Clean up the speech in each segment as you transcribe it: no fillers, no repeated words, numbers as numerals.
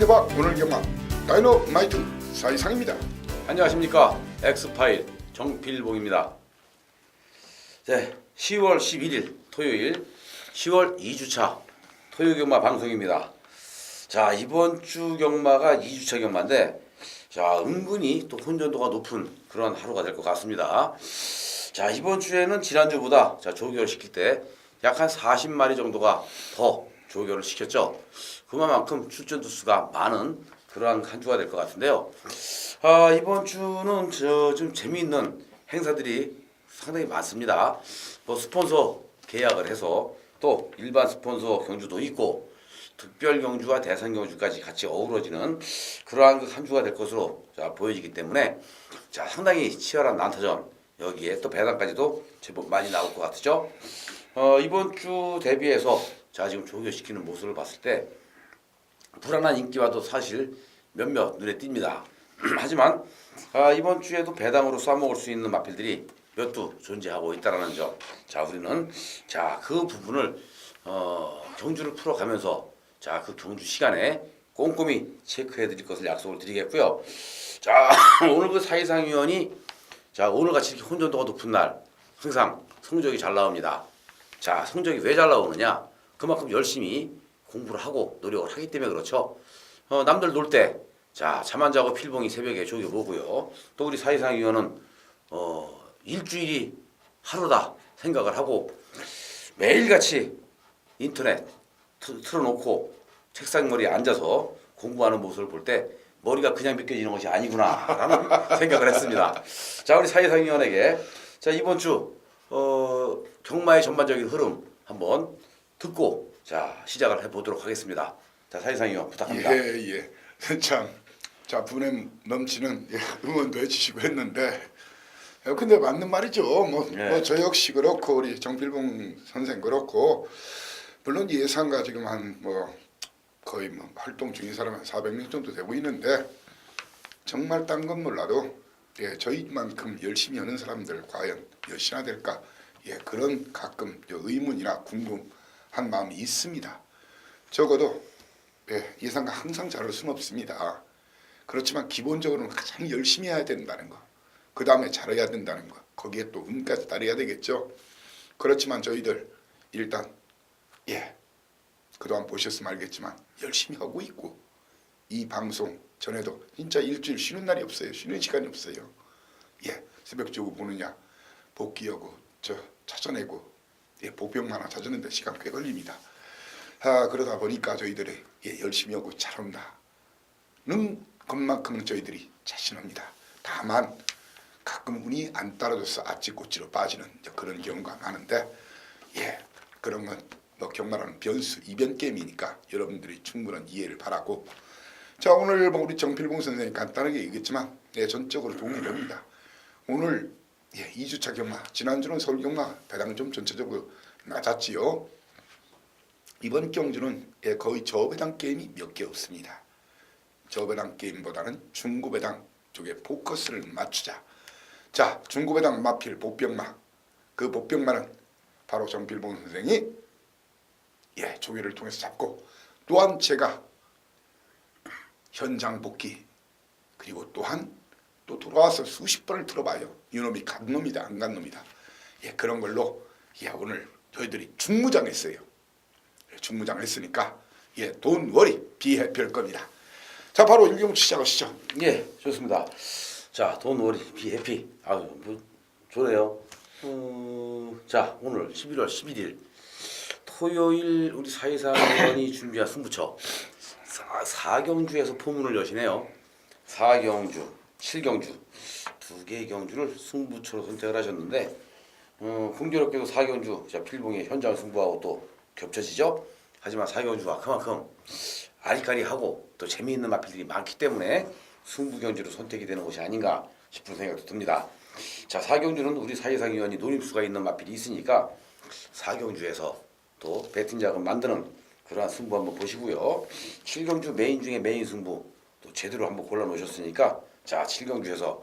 대박 오늘 경마 다이너마이트 사이상입니다. 안녕하십니까, 엑스파일 정필봉입니다. 네, 10월 11일 토요일 10월 2주차 토요경마 방송입니다. 자, 이번 주 경마가 2주차 경마인데, 자, 은근히 또 혼전도가 높은 그런 하루가 될 것 같습니다. 자, 이번 주에는 지난주보다 조교를 시킬 때 약 한 40마리 정도가 더 조교를 시켰죠. 그만큼 출전두 수가 많은 그러한 한 주가 될 것 같은데요. 이번 주는 좀 재미있는 행사들이 상당히 많습니다. 뭐 스폰서 계약을 해서 또 일반 스폰서 경주도 있고 특별 경주와 대상 경주까지 같이 어우러지는 그러한 한 주가 될 것으로 보여지기 때문에 상당히 치열한 난타전, 여기에 또 배당까지도 제법 많이 나올 것 같죠. 이번 주 대비해서 지금 조교시키는 모습을 봤을 때 불안한 인기와도 사실 몇몇 눈에 띕니다. 하지만 이번 주에도 배당으로 쏴먹을 수 있는 마필들이 몇 두 존재하고 있다는 점. 우리는 그 부분을 경주를 풀어가면서 그 경주 시간에 꼼꼼히 체크해 드릴 것을 약속을 드리겠고요. 오늘 그 사이상 위원이 오늘같이 이렇게 혼전도가 높은 날 항상 성적이 잘 나옵니다. 성적이 왜 잘 나오느냐? 그만큼 열심히 공부를 하고 노력을 하기 때문에 그렇죠. 남들 놀 때 잠 안 자고 필봉이 새벽에 조교 보고요. 또 우리 사이상 위원은 일주일이 하루다 생각을 하고 매일같이 인터넷 틀어놓고 책상머리에 앉아서 공부하는 모습을 볼 때 머리가 그냥 벗겨지는 것이 아니구나라는 생각을 했습니다. 우리 사이상 위원에게 이번 주 경마의 전반적인 흐름 한번 듣고 시작을 해보도록 하겠습니다. 사이상 위원 부탁합니다. 예. 분에 넘치는 응원도 해주시고 했는데, 근데 맞는 말이죠. 저 역시 그렇고 우리 정필봉 선생 그렇고, 물론 예상가 지금 한 거의 활동 중인 사람은 400명 정도 되고 있는데, 정말 딴 건 몰라도 저희만큼 열심히 하는 사람들 과연 몇이나 될까, 그런 가끔 의문이나 궁금한 마음이 있습니다. 적어도 예상가 항상 잘할 수는 없습니다. 그렇지만 기본적으로는 가장 열심히 해야 된다는 거, 그 다음에 잘해야 된다는 거, 거기에 또 운까지 따라야 되겠죠. 그렇지만 저희들 일단 그동안 보셨으면 알겠지만 열심히 하고 있고, 이 방송 전에도 진짜 일주일 쉬는 날이 없어요. 쉬는 시간이 없어요. 새벽 조고 보느냐, 복귀하고 찾아내고, 보병 하나 찾아내는데 시간 꽤 걸립니다. 그러다 보니까 저희들이 열심히 하고 잘한다는 것만큼은 저희들이 자신합니다. 다만 가끔 운이 안 따라줘서 아찌꼬찌로 빠지는 그런 경우가 많은데, 그런 건 경마라는 변수, 이변 게임이니까 여러분들이 충분한 이해를 바라고, 오늘 우리 정필봉 선생님이 간단하게 얘기했지만 전적으로 동의합니다. 오늘 2주차 경마, 지난주는 서울 경마 배당은 좀 전체적으로 낮았지요. 이번 경주는 거의 저배당 게임이 몇 개 없습니다. 저배당 게임보다는 중고배당 쪽에 포커스를 맞추자. 중고배당 마필 복병마, 그 복병마는 바로 정필봉 선생이 조회를 통해서 잡고, 또한 제가 현장 복귀, 그리고 또한 또 돌아와서 수십 번을 들어봐요. 이놈이 간 놈이다 안 간 놈이다. 그런 걸로 오늘 저희들이 중무장했어요. 중무장했으니까 돈 워리 비해피할 겁니다. 바로 일경주 시작하시죠. 좋습니다. 돈 워리 비해피. 좋네요. 오늘 11월 11일 토요일 우리 사이상 의원이 준비한 승부처 4경주에서 포문을 여시네요. 4경주, 7경주 두 개의 경주를 승부처로 선택을 하셨는데, 공교롭게도 4경주 필봉의 현장 승부하고 또 겹쳐지죠. 하지만 4경주가 그만큼 아리까리하고 또 재미있는 마필들이 많기 때문에 승부 경주로 선택이 되는 것이 아닌가 싶은 생각도 듭니다. 4경주는 우리 사이상 위원이 노림수가 있는 마필이 있으니까 4경주에서 또 배팅 자금 만드는 그러한 승부 한번 보시고요. 7경주 메인 중에 메인 승부 또 제대로 한번 골라 놓으셨으니까 7경주에서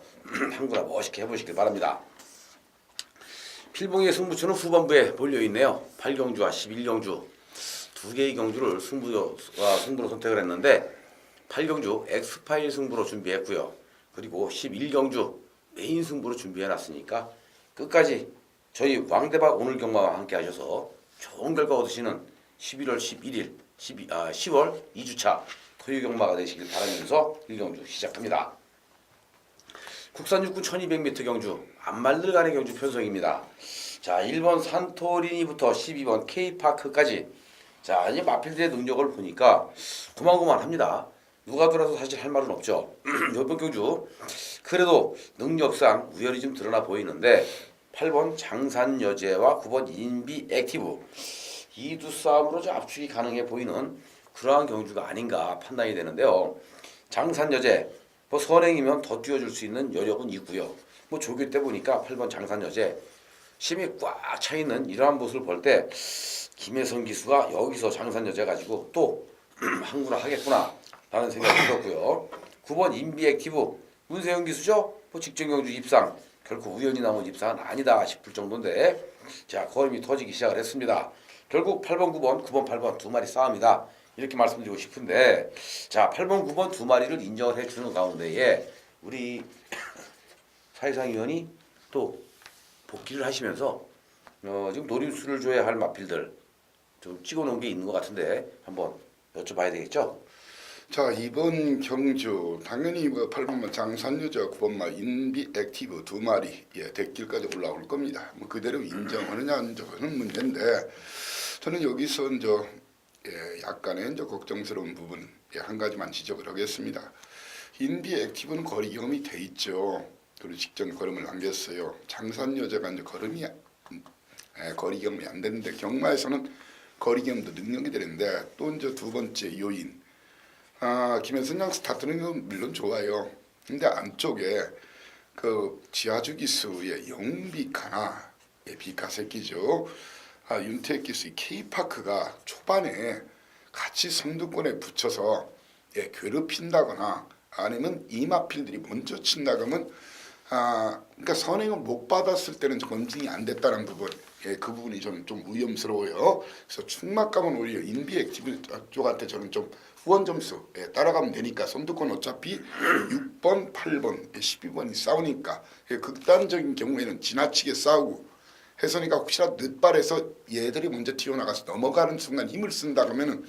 한구나 멋있게 해보시길 바랍니다. 필봉의 승부처는 후반부에 몰려있네요. 8경주와 11경주 두 개의 경주를 승부로 선택을 했는데, 8경주 엑스파일 승부로 준비했고요. 그리고 11경주 메인 승부로 준비해놨으니까 끝까지 저희 왕대박 오늘 경마와 함께 하셔서 좋은 결과 얻으시는 11월 11일 10월 2주차 토요 경마가 되시길 바라면서 1경주 시작합니다. 국산 육군 1200m 경주 안말들 간의 경주 편성입니다. 자, 1번 산토리니부터 12번 K파크까지 자, 이제 마필들의 능력을 보니까 고만고만합니다. 누가 돌아서 사실 할 말은 없죠. 이번 경주 그래도 능력상 우열이 좀 드러나 보이는데 8번 장산여제와 9번 인비액티브 이 두 싸움으로 좀 압축이 가능해 보이는 그러한 경주가 아닌가 판단이 되는데요. 장산여제 뭐 선행이면 더 뛰어줄 수 있는 여력은 있고요. 뭐 조교 때 보니까 8번 장산여제 힘이 꽉 차 있는 이러한 모습을 볼 때 김혜성 기수가 여기서 장산여제 가지고 또 한구나 하겠구나 라는 생각이 들었고요. 9번 인비액티브 문세영 기수죠. 뭐 직전 경주 입상 결코 우연히 나온 입상은 아니다 싶을 정도인데 자 걸음이 터지기 시작을 했습니다. 결국 8번 9번 9번 8번 두 마리 싸움이다 이렇게 말씀드리고 싶은데 자 8번 9번 두 마리를 인정을 해주는 가운데에 우리 사회상 위원이 또 복귀를 하시면서 지금 노림수를 줘야 할 마필들 좀 찍어놓은 게 있는 것 같은데 한번 여쭤봐야 되겠죠? 자, 이번 경주 당연히 8번마 장산여자 9번마 인비액티브 두 마리 대길까지 올라올 겁니다. 뭐 그대로 인정하느냐 안 하는 문제인데 저는 여기서 약간의 걱정스러운 부분 한 가지만 지적을 하겠습니다. 인비액티브는 거리 경험이 돼 있죠. 그리고 직전 걸음을 남겼어요. 장산여자가 걸음이 거리 경험이 안 되는데 경마에서는 거리 경험도 능력이 되는데 또 두 번째 요인 김현선 양 스타트는 물론 좋아요. 근데 안쪽에 그 지하주 기수의 영비카나 비카 새끼죠. 윤태익 기수의 K파크가 초반에 같이 선두권에 붙여서 괴롭힌다거나 아니면 이마필들이 먼저 친다그러면 그러니까 선행을 못 받았을 때는 검증이 안 됐다는 부분, 그 부분이 저는 좀 위험스러워요. 그래서 충막감은 오히려 인비액티브 쪽한테 저는 좀 후원 점수 따라가면 되니까 선두권 어차피 6번, 8번, 12번이 싸우니까 극단적인 경우에는 지나치게 싸우고 해서니까 혹시라도 늦발해서 얘들이 먼저 튀어나가서 넘어가는 순간 힘을 쓴다 그러면은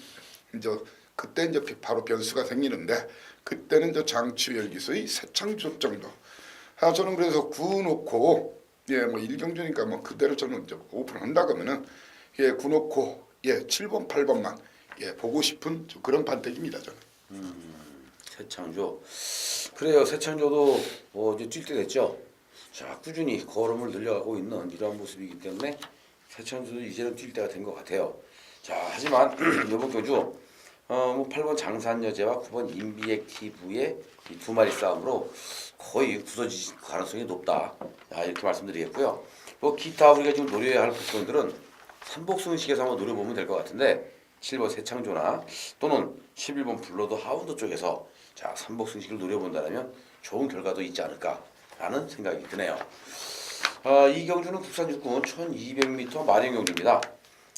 그때 바로 변수가 생기는데 그때는 장추열 기수의 새창조 정도. 저는 그래서 9 놓고 뭐 1경주니까 뭐 그대로 저는 오픈한다 그러면은 9 놓고 7번 8번만 보고 싶은 그런 판택입니다 저는. 새창조 그래요. 새창조도 이제 뛸 때 됐죠. 자 꾸준히 걸음을 늘려가고 있는 이러한 모습이기 때문에 새창조도 이제는 뛸 때가 된 것 같아요. 자 하지만 이번 경주 뭐 8번 장산여제와 9번 인비액티브의 이 두 마리 싸움으로 거의 굳어질 가능성이 높다. 이렇게 말씀드리겠고요. 뭐 기타 우리가 지금 노려야 할 부분들은 삼복승식에서 한번 노려보면 될 것 같은데 7번 새창조나 또는 11번 블러드 하운드 쪽에서 자 삼복승식을 노려본다면 좋은 결과도 있지 않을까라는 생각이 드네요. 이 경주는 국산 육군 1200m 마령 경주입니다.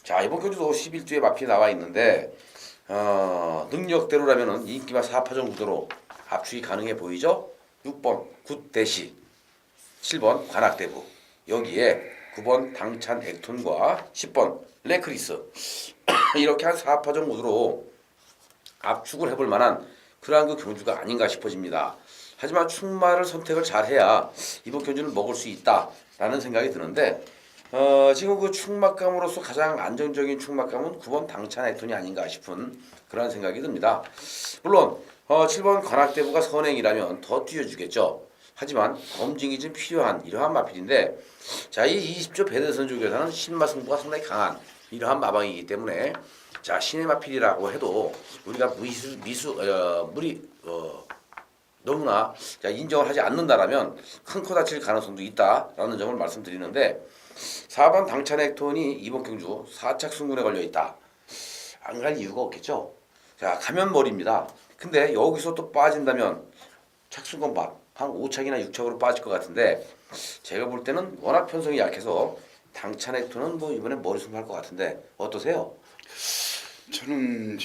자 이번 경주도 11주에 마피 나와 있는데 능력대로라면은 인기마 4파전 구도로 압축이 가능해 보이죠. 6번 굿대시 7번 관악대부 여기에 9번 당찬 액톤과 10번 레크리스 이렇게 한 4파전 구도로 압축을 해볼 만한 그러한 그 경주가 아닌가 싶어집니다. 하지만 충마를 선택을 잘해야 이번 경주를 먹을 수 있다라는 생각이 드는데 지금 그 충막감으로서 가장 안정적인 충막감은 9번 당찬 액톤이 아닌가 싶은 그런 생각이 듭니다. 물론 7번 관악대부가 선행이라면 더 뛰어주겠죠. 하지만 검증이 좀 필요한 이러한 마필인데 자 이 20조 배대선 쪽에서는 신마 승부가 상당히 강한 이러한 마방이기 때문에 자 신의 마필이라고 해도 우리가 너무나 인정을 하지 않는다라면 큰 코 다칠 가능성도 있다라는 점을 말씀드리는데 4번 당찬 액톤이 이번 경주 4착 승군에 걸려 있다. 안 갈 이유가 없겠죠. 자 가면 머리입니다. 근데 여기서 또 빠진다면 착순권 한 5착이나 6착으로 빠질 것 같은데 제가 볼 때는 워낙 편성이 약해서 당찬 액톤은 뭐 이번에 머리 승부할 것 같은데 어떠세요? 저는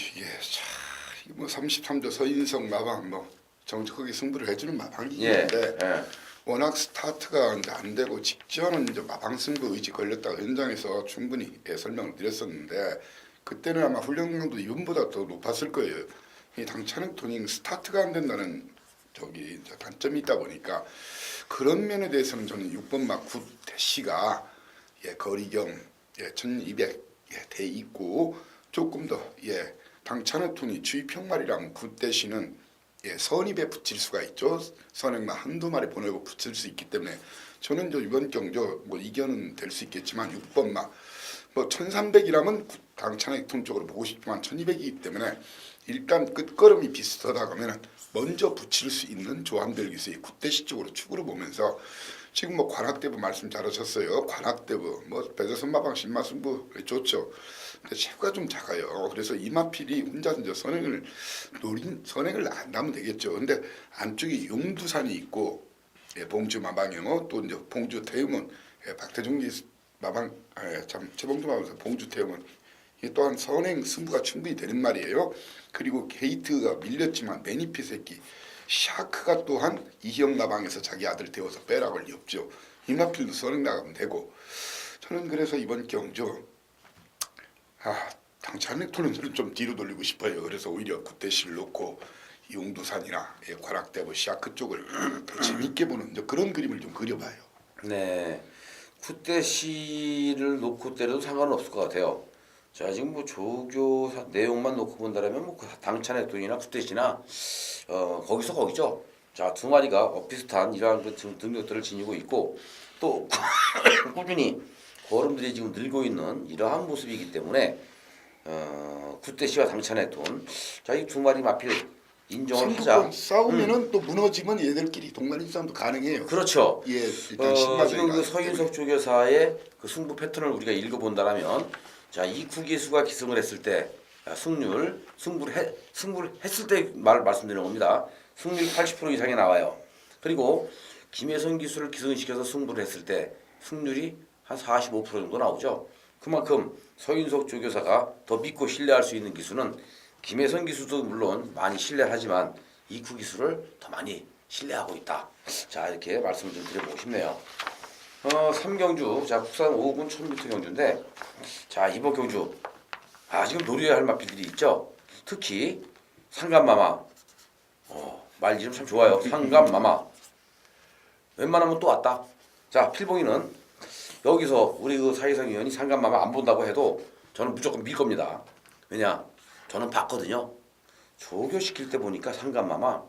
뭐 33조 서인석 마방 뭐 정직하게 승부를 해주는 마방이 예. 있는데 예. 워낙 스타트가 이제 안 되고 직전은 이제 마방 승부 의지 걸렸다고 현장에서 충분히 설명을 드렸었는데 그때는 아마 훈련 강도 이번보다 더 높았을 거예요. 이 당차는 토닝 스타트가 안 된다는 저기 이제 단점이 있다 보니까 그런 면에 대해서는 저는 6번 막 굿대시가 거리경 1200 돼 있고 조금 더 당차는 톤이 주입형말이랑 굿대시는 선입에 붙일 수가 있죠. 선행만 한두 마리 보내고 붙일 수 있기 때문에 저는 이번 경조 뭐 이견은 될 수 있겠지만 6번 막뭐 1300이라면 당찬의 톤 쪽으로 보고 싶지만 1200이기 때문에 일단 끝걸음이 비슷하다 그러면 먼저 붙일 수 있는 조합들 기수의 굿대시 쪽으로 축으로 보면서 지금 뭐 관악대부 말씀 잘하셨어요. 관악대부 뭐 배저선마방 신마승부 좋죠. 근데 체구가 좀 작아요. 그래서 이마필이 혼자 이제 선행을 안 나면 되겠죠. 근데 안쪽에 용두산이 있고 봉주 마방이요. 또 이제 봉주 태음은 박태종 마방 참 최봉주 마방에서 봉주 태음은 이 또한 선행 승부가 충분히 되는 말이에요. 그리고 게이트가 밀렸지만 매니피 새끼 샤크가 또한 이형 마방에서 자기 아들 태워서 빼라 권리 없죠. 이마필도 선행 나가면 되고 저는 그래서 이번 경주 당찬 토론들은 좀 뒤로 돌리고 싶어요. 그래서 오히려 굿대시를 놓고 용두산이나 관악대부 샤크 쪽을 더 재밌게 보는 그런 그림을 좀 그려봐요. 네. 굿대시를 놓고 때려도 상관은 없을 것 같아요. 자, 지금 뭐 조교사 내용만 놓고 본다라면 뭐 당찬의 돈이나 굿대시나 거기서 거기죠. 자, 두 마리가 비슷한 이러한 그 능력들을 지니고 있고 또 꾸준히 걸음들이 지금 늘고 있는 이러한 모습이기 때문에 굿대시와 당찬의 돈, 자, 이 두 마리 마필 인정을 하자. 싸우면은 또 무너지면 얘들끼리 동반인 싸움도 가능해요. 그렇죠. 일단 지금 그 서인석 조교사의 그 승부 패턴을 우리가 읽어본다라면, 자, 이쿠 기수가 기승을 했을 때 승부를 했을 때 말씀드리는 겁니다. 승률 80% 이상이 나와요. 그리고 김혜선 기수를 기승시켜서 승부를 했을 때 승률이 한 45% 정도 나오죠. 그만큼 서인석 조교사가 더 믿고 신뢰할 수 있는 기수는 김혜선 기수도 물론 많이 신뢰하지만 이쿠 기수를 더 많이 신뢰하고 있다. 자, 이렇게 말씀을 좀 드려보고 싶네요. 3경주, 자, 국산 5군 1000m 경주인데, 자, 이번 경주 지금 노려야 할 마필들이 있죠. 특히 상감마마, 말 이름 참 좋아요. 상감마마. 웬만하면 또 왔다. 자, 필봉이는 여기서 우리 그 사이성 의원이 상감마마 안 본다고 해도 저는 무조건 밀 겁니다. 왜냐? 저는 봤거든요. 조교시킬 때 보니까 상감마마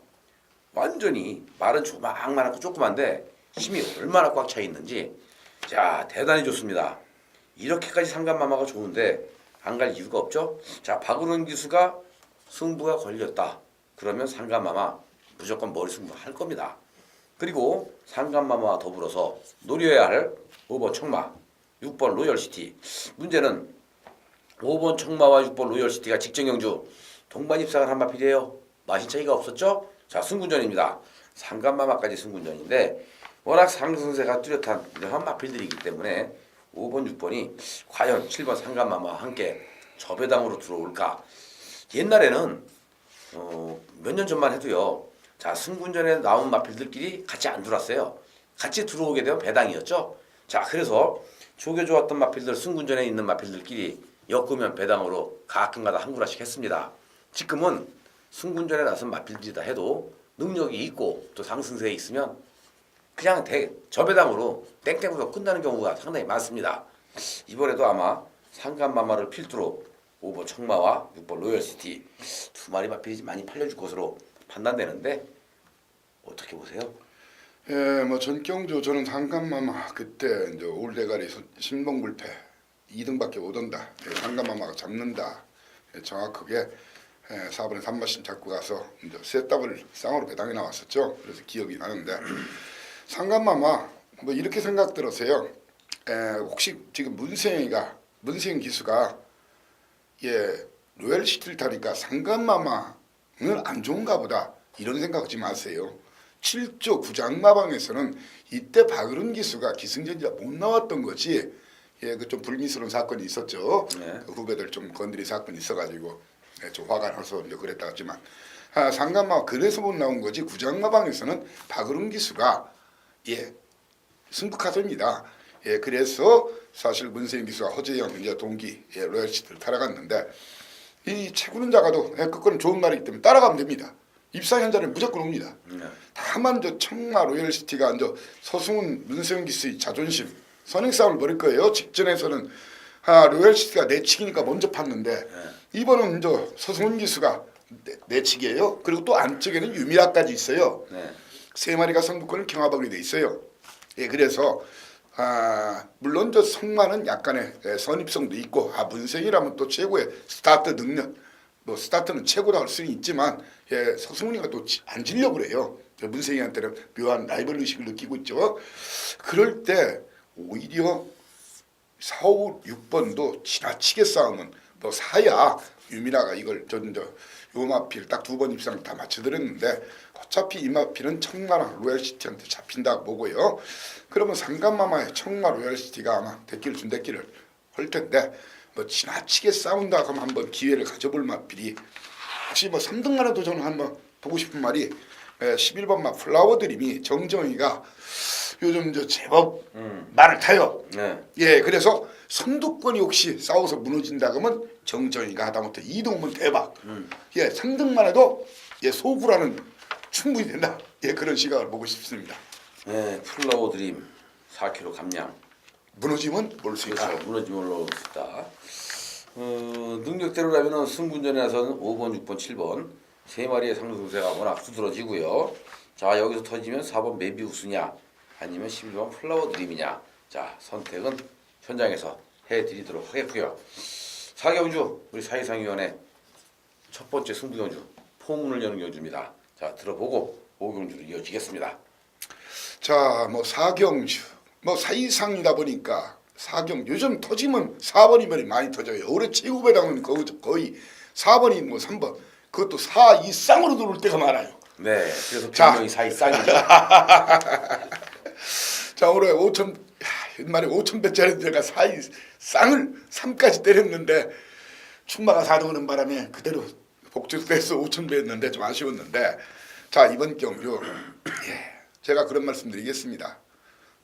완전히 말은 조망만하고 조그만데 힘이 얼마나 꽉 차 있는지, 자, 대단히 좋습니다. 이렇게까지 상감마마가 좋은데 안 갈 이유가 없죠. 자, 박은원 기수가 승부가 걸렸다. 그러면 상감마마 무조건 머리 승부 할 겁니다. 그리고 상감마마와 더불어서 노려야 할 5번 청마, 6번 로열시티. 문제는 5번 청마와 6번 로열시티가 직전 경주 동반 입상을 한 마필이에요. 마신 차이가 없었죠? 자, 승군전입니다. 상감마마까지 승군전인데 워낙 상승세가 뚜렷한 이러한 마필들이기 때문에 5번, 6번이 과연 7번 상감마마와 함께 저배당으로 들어올까? 옛날에는 몇 년 전만 해도요. 자, 승군전에 나온 마필들끼리 같이 안 들어왔어요. 같이 들어오게 되면 배당이었죠. 자, 그래서 조교 좋았던 마필들, 승군전에 있는 마필들끼리 엮으면 배당으로 가끔가다 한 구라씩 했습니다. 지금은 승군전에 나선 마필들이다 해도 능력이 있고 또 상승세에 있으면 그냥 저배당으로 땡땡으로 끝나는 경우가 상당히 많습니다. 이번에도 아마 상감마마를 필두로 5번 청마와 6번 로열시티 두 마리 마필이 많이 팔려줄 것으로 판단되는데 어떻게 보세요? 뭐 전경주 저는 상감마마 그때 이제 올대가리 신봉불패 2등밖에 못 온다. 상감마마가 잡는다. 정확하게 4번에 3마신 잡고 가서 이제 세 더블 쌍으로 배당이 나왔었죠. 그래서 기억이 나는데 상감마마 뭐 이렇게 생각 들으세요. 혹시 지금 문세영 기수가 로열시티를 타니까 상감마마는 안 좋은가 보다 이런 생각하지 마세요. 7조 구장마방에서는 이때 박으른 기수가 기승전지가 못 나왔던 거지. 그 좀 불미스러운 사건이 있었죠. 네. 후배들 좀 건드린 사건이 있어가지고 좀 화가 나서 이제 그랬다 하지만 상간마 그래서 못 나온 거지 구장마방에서는 박으름 기수가 승부카드입니다. 그래서 사실 문세인 기수와 허재영 이제 동기 로얄시티를 따라갔는데 이 채구는 작아도 그거는 좋은 말이기 때문에 따라가면 됩니다. 입상 현장에 무조건 옵니다. 다만 저 청마 로얄시티가 이제 서승훈 문세윤 기수의 자존심 선행 싸움을 벌일 거예요. 직전에서는 로얄시티가 내치기니까 먼저 팠는데 이번은 이제 서승훈 기수가 내치기예요. 그리고 또 안쪽에는 유미라까지 있어요. 세 마리가 성부권을 경합하게 돼 있어요. 그래서 물론 저 성마는 약간의 선입성도 있고 문세윤이라면 또 최고의 스타트 능력 뭐 스타트는 최고다 할 수는 있지만 서승훈이가 또 안 지려고 그래요. 문세윤한테는 묘한 라이벌 의식을 느끼고 있죠. 그럴 때 오히려 4, 5, 6번도 지나치게 싸우면 뭐 4야 유미라가 이걸 요 마필 딱 2번 입상을 다 맞춰드렸는데 어차피 이 마필은 청마랑 로얄시티한테 잡힌다고 보고요. 그러면 상간마마의 청마 로얄시티가 아마 대기를 준대기를 할 텐데 뭐 지나치게 싸운다 하면 한번 기회를 가져볼 마필이 혹시 뭐 3등만해도 저는 한번 보고 싶은 말이 11번 마 플라워 드림이 정정이가 요즘 제법 말을 타요. 그래서 선두권이 혹시 싸워서 무너진다 그러면 정정이가 하다못해 2등이면 대박. 3등만 해도 소구라는 충분히 된다. 그런 시각을 보고 싶습니다. 플라워 드림 4kg 감량. 무너지면 모를 수 있다. 그렇죠. 무너지면 모를 수 있다. 능력대로라면 승분전에 나서는 5번, 6번, 7번 세 마리의 상승세가 워낙 두드러지고요. 자 여기서 터지면 4번 메비우스냐 아니면 11번 플라워 드림이냐. 자 선택은 현장에서 해드리도록 하겠고요. 4경주 우리 사이상위원회 첫 번째 승부경주 포문을 여는 경주입니다. 자 들어보고 5경주로 이어지겠습니다. 자 뭐 4경주 뭐 사이상이다 보니까 4경 요즘 터지면 4번이면 많이 터져요. 올해 최고 배당은 거의 4번이 뭐 3번 그것도 4 이상으로 들어올 때가 많아요. 네 그래서 분명히 사이상이죠. 자 올해 5천 옛말에 5,000배짜리 내가 4이 쌍을 3까지 때렸는데 충마가 4등 오는 바람에 그대로 복주돼서 5,000배였는데 좀 아쉬웠는데 자 이번 경주 제가 그런 말씀 드리겠습니다.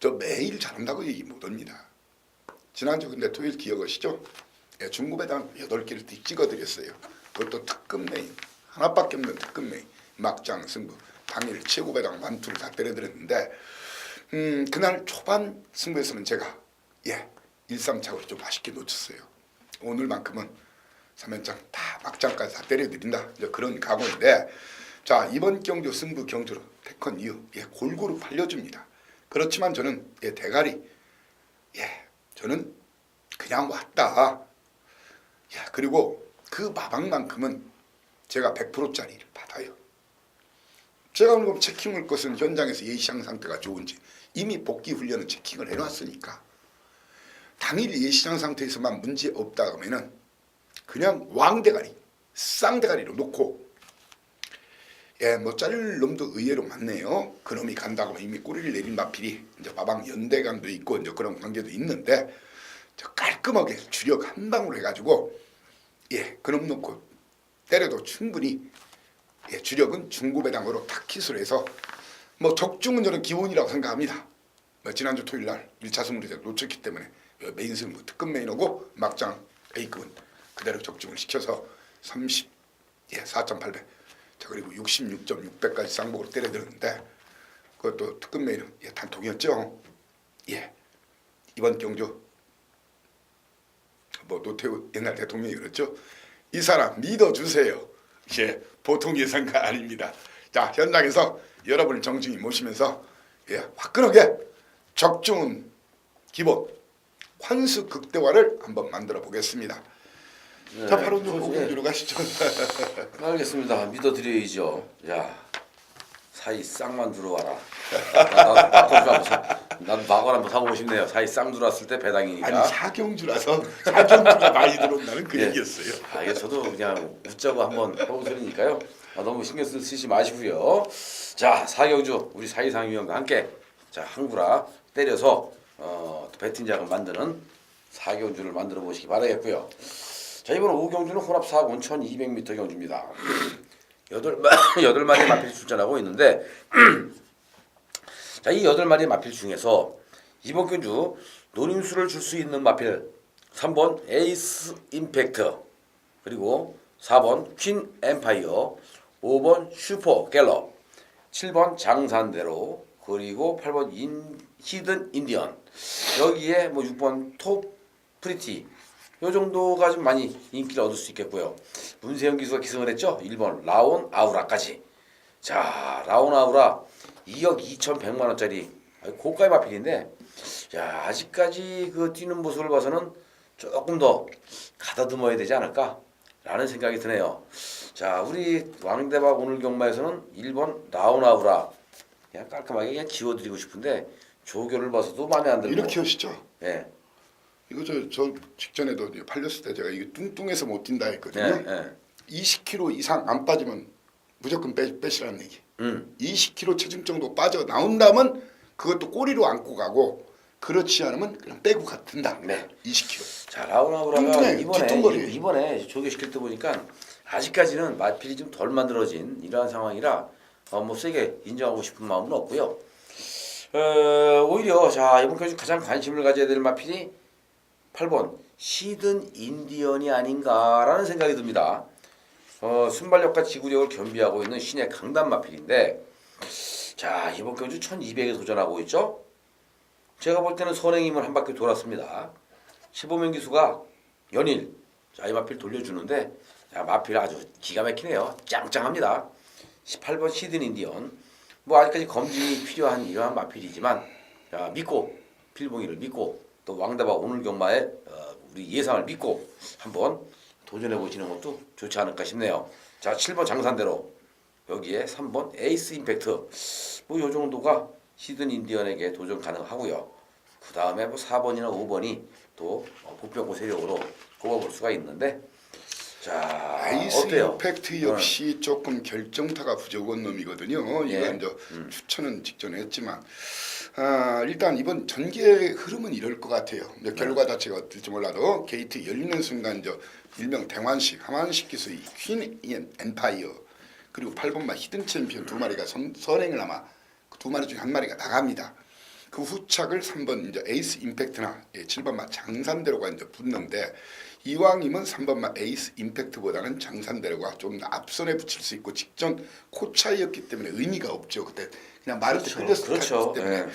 저 매일 잘한다고 얘기 못합니다. 지난주 근데 토요일 기억하시죠? 중고배당 8개를 찍어드렸어요. 그것도 특급 메인 하나밖에 없는 특급 메인 막장 승부 당일 최고배당 만투를 다 때려드렸는데 그날 초반 승부에서는 제가 1-3차로 좀 아쉽게 놓쳤어요. 오늘만큼은 3연장 다 막장까지 다 때려드린다 이제 그런 각오인데 자 이번 경주 승부 경주로 택한 이유 골고루 팔려줍니다. 그렇지만 저는 대가리 저는 그냥 왔다. 그리고 그 마방만큼은 제가 100%짜리를 받아요. 제가 오늘 체킹할 것은 현장에서 예시장 상태가 좋은지 이미 복귀 훈련은 체킹을 해놨으니까 당일 예시장 상태에서만 문제 없다 하면은 그냥 왕대가리 쌍대가리로 놓고 뭐 자를 놈도 의외로 많네요. 그놈이 간다고 이미 꼬리를 내린 마필이 이제 마방 연대감도 있고 이제 그런 관계도 있는데 깔끔하게 주력 한 방으로 해가지고 그놈 놓고 때려도 충분히 주력은 중고배당으로 타킷으로 해서 뭐 적중은 저는 기본이라고 생각합니다. 지난주 토요일날 1차 승부를 놓쳤기 때문에 메인 승부 특급 메인하고 막장 A급은 그대로 적중을 시켜서 4,800 자 그리고 66.600까지 쌍복으로 때려드렸는데 그것도 특급 메인은 단통이었죠. 이번 경주 뭐 노태우 옛날 대통령이 그랬죠. 이 사람 믿어주세요. 보통 예상가 아닙니다. 자 현장에서 여러분을 정중히 모시면서 화끈하게 적중 기본 환수 극대화를 한번 만들어 보겠습니다. 자 바로 오경주로 가시죠. 알겠습니다. 믿어드려야죠. 사이 쌍만 들어와라. 나도 박원 한번 사보고 싶네요. 사이 쌍 들어왔을 때 배당이니까. 아니 사경주라서 사경주가 많이 들어온다는 그 얘기였어요. 이게 저도 그냥 웃자고 한번 해본 소리니까요. 너무 신경 쓰시지 마시고요. 자 사경주 우리 사이상위원과 함께 자 한구라 때려서 배팅작을 만드는 사경주를 만들어 보시기 바라겠고요. 자, 이번 5경주는 혼합 4군 1200m 경주입니다. 8마리 마필이 출전하고 있는데 자, 이 8마리 마필 중에서 이번 경주 노림수를 줄 수 있는 마필 3번 에이스 임팩트, 그리고 4번 퀸 엠파이어, 5번 슈퍼 갤럽, 7번 장산대로, 그리고 8번 히든 인디언, 여기에 뭐 6번 톱 프리티, 요 정도가 좀 많이 인기를 얻을 수 있겠고요. 문세영 기수가 기승을 했죠. 1번 라온 아우라까지. 자, 라온 아우라 2억 2,100만 원짜리 고가의 마필인데, 자, 아직까지 그 뛰는 모습을 봐서는 조금 더 가다듬어야 되지 않을까라는 생각이 드네요. 자, 우리 왕대박 오늘 경마에서는 1번 라온 아우라 그냥 깔끔하게 그냥 지워드리고 싶은데 조교를 봐서도 마음에 안 들고. 이렇게 하시죠. 예. 이거 저 직전에도 팔렸을 때 제가 이게 뚱뚱해서 못 뛴다 했거든요. 예. 20kg 이상 안 빠지면 무조건 빼시라는 얘기. 20kg 체중 정도 빠져 나온다면 그것도 꼬리로 안고 가고, 그렇지 않으면 그냥 빼고 같은다. 네. 20kg. 자, 라온 아우라가 뚱뚱해, 뒤뚱거려. 이번에 조교시킬 때 보니까 아직까지는 마필이 좀 덜 만들어진 이러한 상황이라 뭐 세게 인정하고 싶은 마음은 없고요. 오히려 자, 이번 경주 가장 관심을 가져야 될 마필이 8번 히든 인디언이 아닌가라는 생각이 듭니다. 순발력과 지구력을 겸비하고 있는 신의 강단 마필인데, 자, 이번 경주 1200에 도전하고 있죠. 제가 볼 때는 선행임을 한 바퀴 돌았습니다. 15명 기수가 연일 자, 이 마필 돌려주는데, 자, 마필 아주 기가 막히네요. 짱짱합니다. 18번 히든 인디언, 뭐 아직까지 검증이 필요한 이러한 마필이지만, 자, 믿고 필봉이를 믿고 또 왕대박 오늘 경마에 우리 예상을 믿고 한번 도전해 보시는 것도 좋지 않을까 싶네요. 자, 7번 장산대로, 여기에 3번 에이스 임팩트, 뭐 요 정도가 히든 인디언에게 도전 가능하고요. 그 다음에 뭐 4번이나 5번이 또 보병고 세력으로 꼽아볼 수가 있는데, 자, 에이스 어때요? 임팩트 역시 조금 결정타가 부족한 놈이거든요. 예. 이건 추천은 직전에 했지만, 일단 이번 전개의 흐름은 이럴 것 같아요. 결과 자체가 어떨지 몰라도 게이트 열리는 순간 일명 대환식, 하만식 기수의 퀸 엠파이어, 그리고 8번마 히든 챔피언 두 마리가 선행을 아마 그 두 마리 중에 한 마리가 나갑니다. 그 후착을 3번 이제 에이스 임팩트나 7번마 장산대로가 이제 붙는데, 이왕이면 3번마 에이스 임팩트보다는 장산대로가 좀 앞선에 붙일 수 있고, 직전 코차이였기 때문에 의미가 없죠. 그때 그냥 말을 흘렸을 그렇죠. 때문에. 예.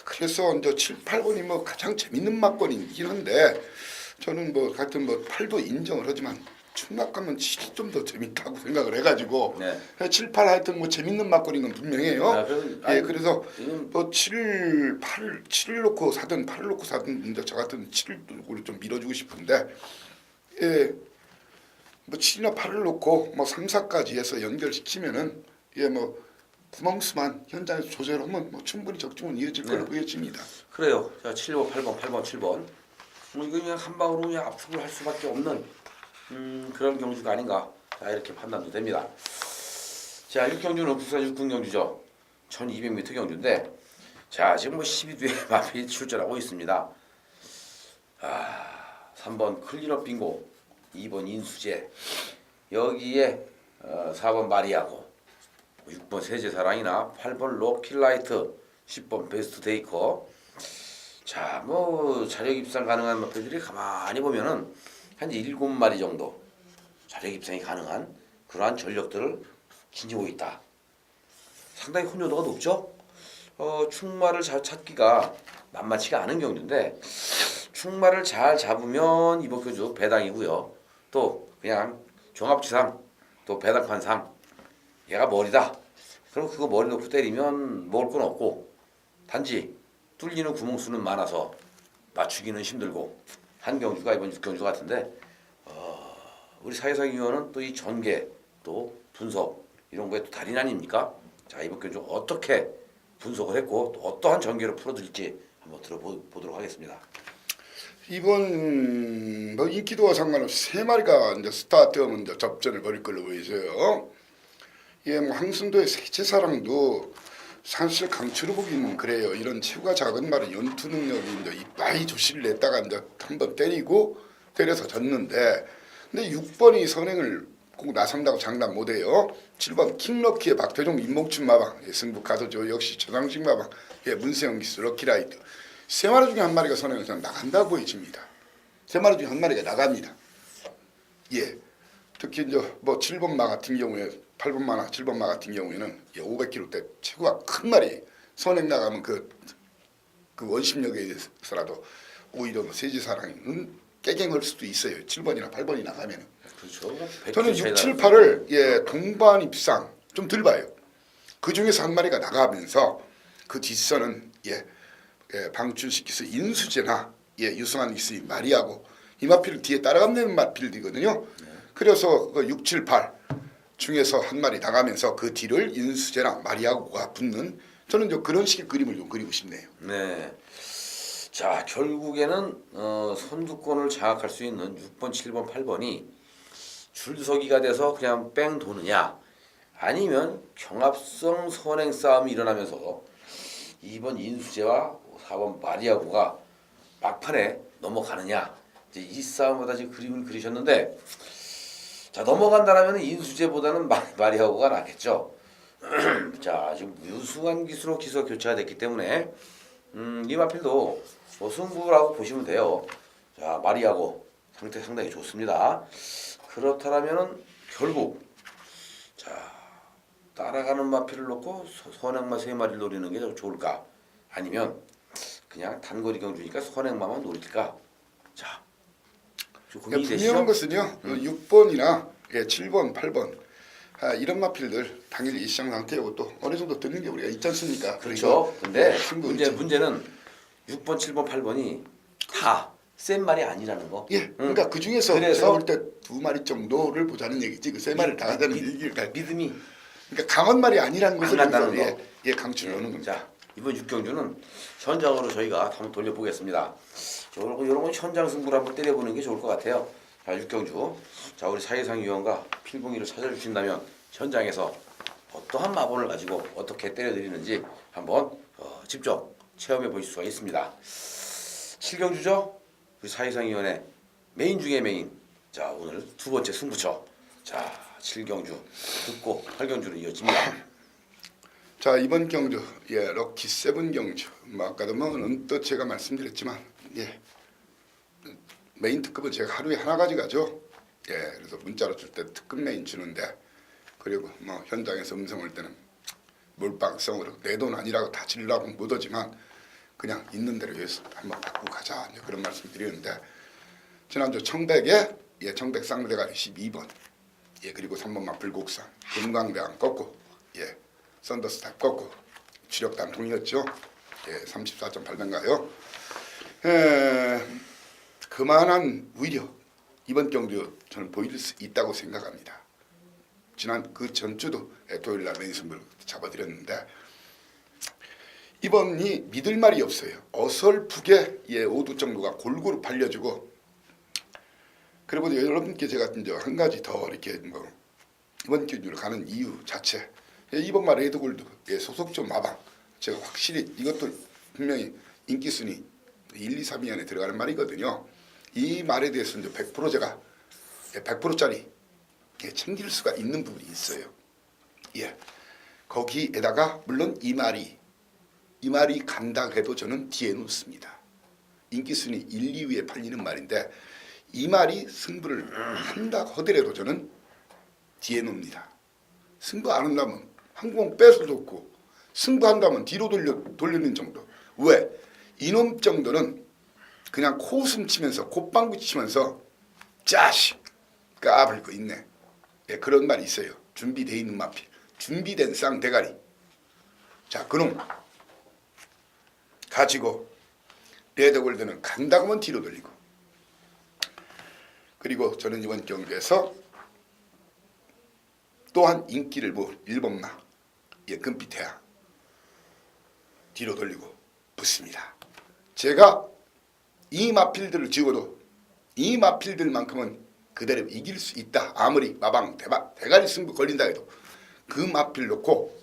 그래서 이제 7, 8번이 뭐 가장 재밌는 막권이긴 한데, 저는 뭐 같은 뭐 8도 인정을 하지만 충락 가면 7이 좀 더 재밌다고 생각을 해가지고, 네. 7, 8 하여튼 뭐 재밌는 막권인 건 분명해요. 그래서 지금 뭐 7, 8, 7을 놓고 사든 8을 놓고 사든 이제 저 같은 7을 좀 밀어주고 싶은데, 뭐 7이나 8을 놓고 뭐 3, 4까지 해서 연결시키면은 뭐 구멍수만 현장에서 조절하면 뭐 충분히 적중은 이어질 걸로 보여집니다. 그래요. 자, 7번, 8번, 8번, 7번. 이거 그냥 한 방으로 그냥 압축을 할 수밖에 없는 그런 경주가 아닌가. 자, 이렇게 판단도 됩니다. 자, 6경주는 부산 6군 경주죠. 1200m 경주인데, 자, 지금 뭐 12두의 마필이 출전하고 있습니다. 3번 클린업 빙고, 2번 인수제, 여기에 4번 마리아고, 6번 세제사랑이나 8번 록킬라이트, 10번 베스트 데이커. 자, 뭐 자력 입상 가능한 마필들이 가만히 보면은 한 7마리 정도 자력 입상이 가능한 그러한 전력들을 지니고 있다. 상당히 혼효도가 높죠. 충마를 잘 찾기가 만만치가 않은 경주인데, 충마를 잘 잡으면 이번 경주 배당이고요. 또 그냥 종합지상 또 배당판상 얘가 머리다. 그럼 그거 머리 놓고 때리면 먹을 건 없고, 단지 뚫리는 구멍 수는 많아서 맞추기는 힘들고 한 경주가 이번 6경주 같은데, 우리 사회상 위원은 또 이 전개 또 분석 이런 거에 또 달인 아닙니까? 자, 이번 경주 어떻게 분석을 했고 또 어떠한 전개를 풀어드릴지 한번 들어보도록 하겠습니다. 이번 뭐 인기도와 상관없이 3마리가 이제 스타트하면 이제 접전을 벌일 걸로 보이세요. 뭐 항순도의 세제사랑도 사실 강추로 보기는 그래요. 이런 체구가 작은 말은 연투 능력이 이제 이빠이 조시를 냈다가 이제 한번 때리고 때려서 졌는데, 근데 6번이 선행을 꼭 나선다고 장담 못해요. 7번 킹럭키의 박태종 임목춘 마방, 예, 승부 가도죠. 역시 최상식 마방, 예, 문세영 기수 럭키라이트. 세 마리 중에 한 마리가 선행을 그냥 나간다 보여집니다. 세 마리 중에 한 마리가 나갑니다. 예, 특히 이제 뭐 7번 마 같은 경우에 8번 마나 7번 마 같은 경우에는 예, 500kg대 최고가 큰 말이 선행 나가면 그 원심력에 의해서라도 오히려 뭐 세지사랑은 깨갱할 수도 있어요. 7번이나 8번이 나가면은. 그렇죠. 저는 6, 7, 8을 예, 동반 입상 좀 덜 봐요. 그 중에서 한 마리가 나가면서 그 뒷선은 예, 방춘식 기수 인수제나 예, 유승환 기수의 마리하고 이 마필을 뒤에 따라가는 마필이거든요. 그래서 그 6, 7, 8 중에서 한 마리 나가면서 그 뒤를 인수제나 마리하고가 붙는 저는 좀 그런 식의 그림을 좀 그리고 싶네요. 네. 자, 결국에는 선두권을 장악할 수 있는 6번, 7번, 8번이 줄서기가 돼서 그냥 뺑 도느냐, 아니면 경합성 선행 싸움이 일어나면서 2번 인수제와 4번 마리아고가 막판에 넘어가느냐, 이제 이 싸움마다 지금 그림을 그리셨는데, 자, 넘어간다라면 인수제보다는 마리아고가 낫겠죠. 자, 지금 유승환 기수로 기소 교체가 됐기 때문에 이 마필도 뭐 승부라고 보시면 돼요. 자, 마리아고 상태 상당히 좋습니다. 그렇다면은 결국 자, 따라가는 마필을 놓고 선행마 세 마리를 노리는 게 더 좋을까? 아니면 그냥 단거리 경주니까 선행마만 노릴까? 자, 좀 고민이 되시죠? 분명한 것은요. 6번이나 예, 7번, 8번 이런 마필들 당연히 이 시장 상태고 또 어느 정도 듣는 게 우리가 있지 않습니까? 그렇죠. 근데 예, 문제는 6번, 7번, 8번이 다 센 말이 아니라는 거. 예, 그러니까 그 중에서 제가 볼 때 두 마리 정도를 보자는 얘기지 그 세 마리를 다 가자는 얘기가 믿음이 그러니까 강한 말이 아니라는 것을 간다는 여기서, 거. 예, 강추하는 겁니다. 자, 이번 6경주는 현장으로 저희가 한번 돌려보겠습니다. 이런 건 현장 승부를 한번 때려보는 게 좋을 것 같아요. 자, 6경주. 자, 우리 사회상 위원과 필봉이를 찾아주신다면 현장에서 어떠한 마법을 가지고 어떻게 때려드리는지 한번 직접 체험해 보실 수가 있습니다. 7경주죠? 우리 사회상위원회 메인 중에 메인. 자, 오늘 두 번째 승부처. 자, 7경주 듣고 8경주로 이어집니다. 자, 이번 경주 예, 럭키 세븐 경주. 뭐 아까도 뭐 언뜻 제가 말씀드렸지만 예, 메인 특급은 제가 하루에 하나 가져가죠. 예, 그래서 문자로 줄 때 특급 메인 주는데 그리고 뭐 현장에서 음성 올 때는 몰빵성으로 내 돈 아니라고 다 질라고 못하지만 그냥 있는 대로 여기서 한번 받고 가자 이제 그런 말씀 드리는데 지난주 청백에 예, 청백 쌍대가리 12번 예, 그리고 3번만 불곡산 금강대왕 꺾고 예, 썬더스타 꺾고 주력단 통이었죠. 예, 34.8배인가요? 그만한 위력 이번 경주 저는 보일 수 있다고 생각합니다. 지난 그 전주도 토요일날 메인 승부를 잡아드렸는데 이번이 믿을 말이 없어요. 어설프게 예, 5두 정도가 골고루 팔려주고 그리고 여러분께 제가 이제 한 가지 더 이렇게 뭐 이번 경주를 가는 이유 자체 예, 이번 말 레드골드 예, 소속점 마방 제가 확실히 이것도 분명히 인기순위 1, 2, 3위 안에 들어가는 말이거든요. 이 말에 대해서 이제 100% 제가 100%짜리 챙길 수가 있는 부분이 있어요. 예, 거기에다가 물론 이 말이 간다 해도 저는 뒤에 놓습니다. 인기순위 1, 2위에 팔리는 말인데 이 말이 승부를 한다 하더라도 저는 뒤에 놓습니다. 승부 안 한다면 항공 빼서 좋고 승부한다면 뒤로 돌리는 정도. 왜? 이놈 정도는 그냥 코웃음 치면서 콧방구 치면서 짜식 까불 거 있네. 예, 그런 말이 있어요. 준비되어 있는 마필. 준비된 쌍대가리. 자, 그놈 가지고 레드골드는 간다고 하면 뒤로 돌리고 그리고 저는 이번 경기에서 또한 인기를 볼 1번마 예, 금빛태양 뒤로 돌리고 붙습니다. 제가 이 마필들을 지워도 이 마필들만큼은 그대로 이길 수 있다. 아무리 마방 대가리 승부 걸린다 해도 그 마필 놓고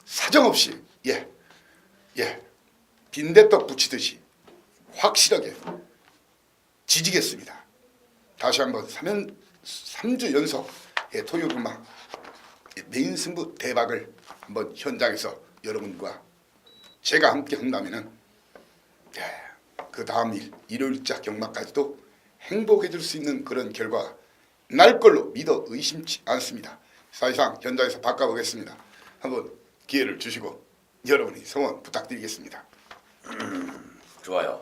사정없이 빈대떡 붙이듯이 확실하게 지지겠습니다. 다시 한번 3주 연속 토요금마 메인 승부 대박을 한번 현장에서 여러분과 제가 함께 한다면은 그 다음 일요일자 경마까지도 행복해 줄 수 있는 그런 결과가 날 걸로 믿어 의심치 않습니다. 사실상 현장에서 바꿔보겠습니다. 한번 기회를 주시고 여러분의 성원 부탁드리겠습니다. 좋아요.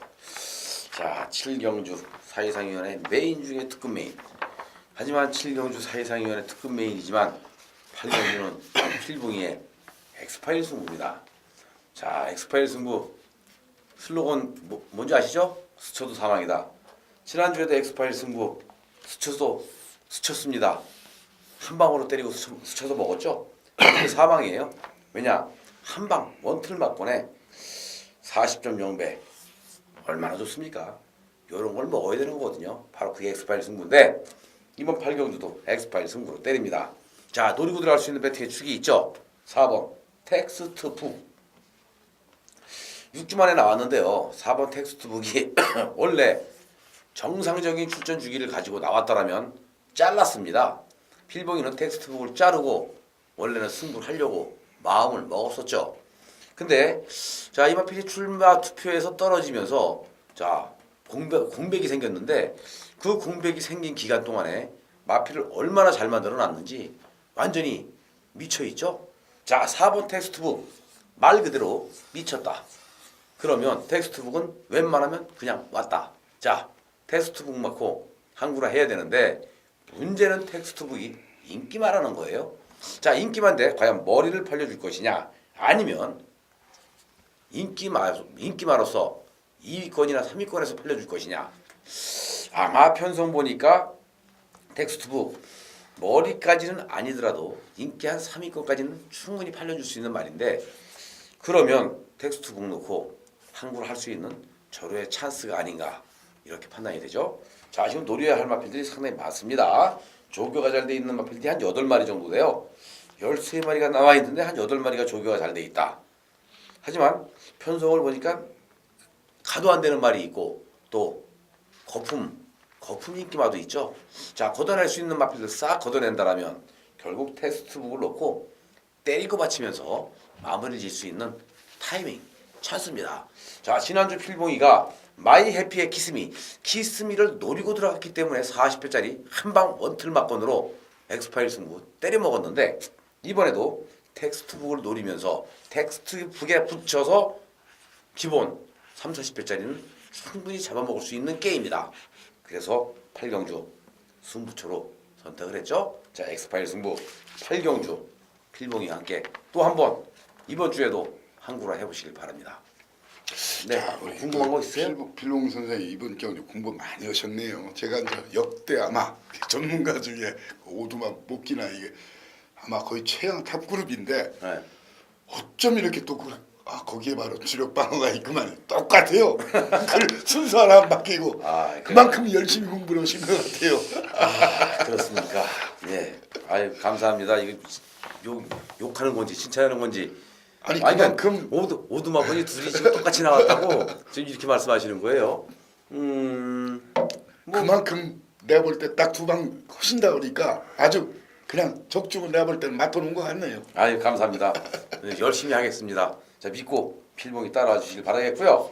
자, 7경주 사이상위원회 메인 중에 특급 메인. 하지만 7경주 사이상위원회 특급 메인이지만 8경주는 필붕이의 엑스파일 승부입니다. 자, 엑스파일 승부 슬로건 뭔지 아시죠? 스쳐도 사망이다. 지난주에도 엑스파일 승부 스쳤습니다. 한 방으로 때리고 스쳐서 먹었죠? 그게 사망이에요. 왜냐? 한 방 원틀 맞고네 40.0배 얼마나 좋습니까? 이런 걸 먹어야 되는 거거든요. 바로 그게 엑스파일 승부인데 이번 8경주도 엑스파일 승부로 때립니다. 자, 노리고 들어갈 수 있는 배팅의 축이 있죠. 4번 텍스트북 6주 만에 나왔는데요. 4번 텍스트북이 원래 정상적인 출전 주기를 가지고 나왔더라면 잘랐습니다. 필봉이는 텍스트북을 자르고 원래는 승부를 하려고 마음을 먹었었죠. 근데 자, 이마필이 출마 투표에서 떨어지면서 자 공백이 생겼는데 그 공백이 생긴 기간 동안에 마필을 얼마나 잘 만들어 놨는지 완전히 미쳐있죠. 자, 4번 텍스트북 말 그대로 미쳤다. 그러면 텍스트북은 웬만하면 그냥 왔다. 자, 텍스트북 맞고 항구라 해야 되는데 문제는 텍스트북이 인기만 하는 거예요. 자, 인기만데 과연 머리를 팔려줄 것이냐 아니면 인기만으로서 2위권이나 3위권에서 팔려줄 것이냐. 아마 편성 보니까 텍스트북 머리까지는 아니더라도 인기 한 3위권까지는 충분히 팔려줄 수 있는 말인데 그러면 텍스트북 놓고 항구를 할 수 있는 절호의 찬스가 아닌가 이렇게 판단이 되죠. 자, 지금 노려야 할 마필들이 상당히 많습니다. 조교가 잘 돼 있는 마필들이 한 8마리 정도 돼요. 13마리가 나와 있는데 한 8마리가 조교가 잘 돼 있다. 하지만 편성을 보니까 가도 안 되는 말이 있고 또 거품 인기마도 있죠. 자, 걷어낼 수 있는 마필들 싹 걷어낸다라면 결국 텍스트북을 놓고 때리고 받치면서 마무리 질 수 있는 타이밍 찬스입니다. 자, 지난주 필봉이가 마이 해피의 키스미를 노리고 들어갔기 때문에 40회짜리 한방 원틀 막건으로 엑스파일 승부 때려 먹었는데 이번에도 텍스트북을 노리면서 텍스트북에 붙여서 기본 3, 40회짜리는 충분히 잡아먹을 수 있는 게임이다. 그래서 8경주 승부처로 선택을 했죠. 자, 엑스파일 승부 8경주 필봉이와 함께 또 한번 이번 주에도 항구라 해보시길 바랍니다. 네, 자, 우리 궁금한 거 있어요? 필봉 선생님 이번 경주 공부 많이 하셨네요. 제가 이제 역대 아마 전문가 중에 오두막 뽑기나 이게 아마 거의 최강 탑 그룹인데 네. 어쩜 이렇게 또 거기에 바로 주력 방어가 있구만. 똑같아요. 그 순서 하나 안 바뀌고 그만큼 열심히 공부를 하신 것 같아요. 그렇습니까? 예. 아유, 감사합니다. 이거 욕하는 건지 칭찬하는 건지. 아니 그러니까 그만큼 오두마군이 둘이 지금 똑같이 나왔다고 지금 이렇게 말씀하시는 거예요. 그만큼 내가 볼 때 딱 두 방 하신다 그러니까 아주 그냥 적중을 내가 볼 때는 맞춰놓은 것 같네요. 아유, 감사합니다. 네, 열심히 하겠습니다. 자, 믿고 필봉이 따라와 주시길 바라겠고요.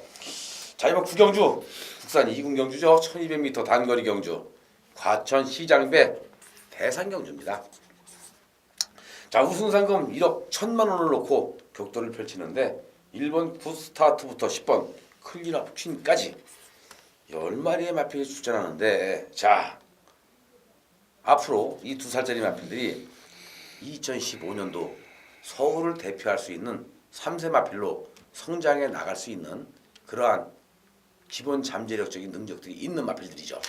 자, 이번 구경주 국산 2군 경주죠. 1200m 단거리 경주 과천 시장배 대상 경주입니다. 자, 우승 상금 1억 1천만 원을 놓고 격돌을 펼치는데 1번 굿스타트부터 10번 클리너 퀸까지 10마리의 마필이 출전하는데 자, 앞으로 이 2살짜리 마필들이 2015년도 서울을 대표할 수 있는 3세 마필로 성장해 나갈 수 있는 그러한 기본 잠재력적인 능력들이 있는 마필들이죠.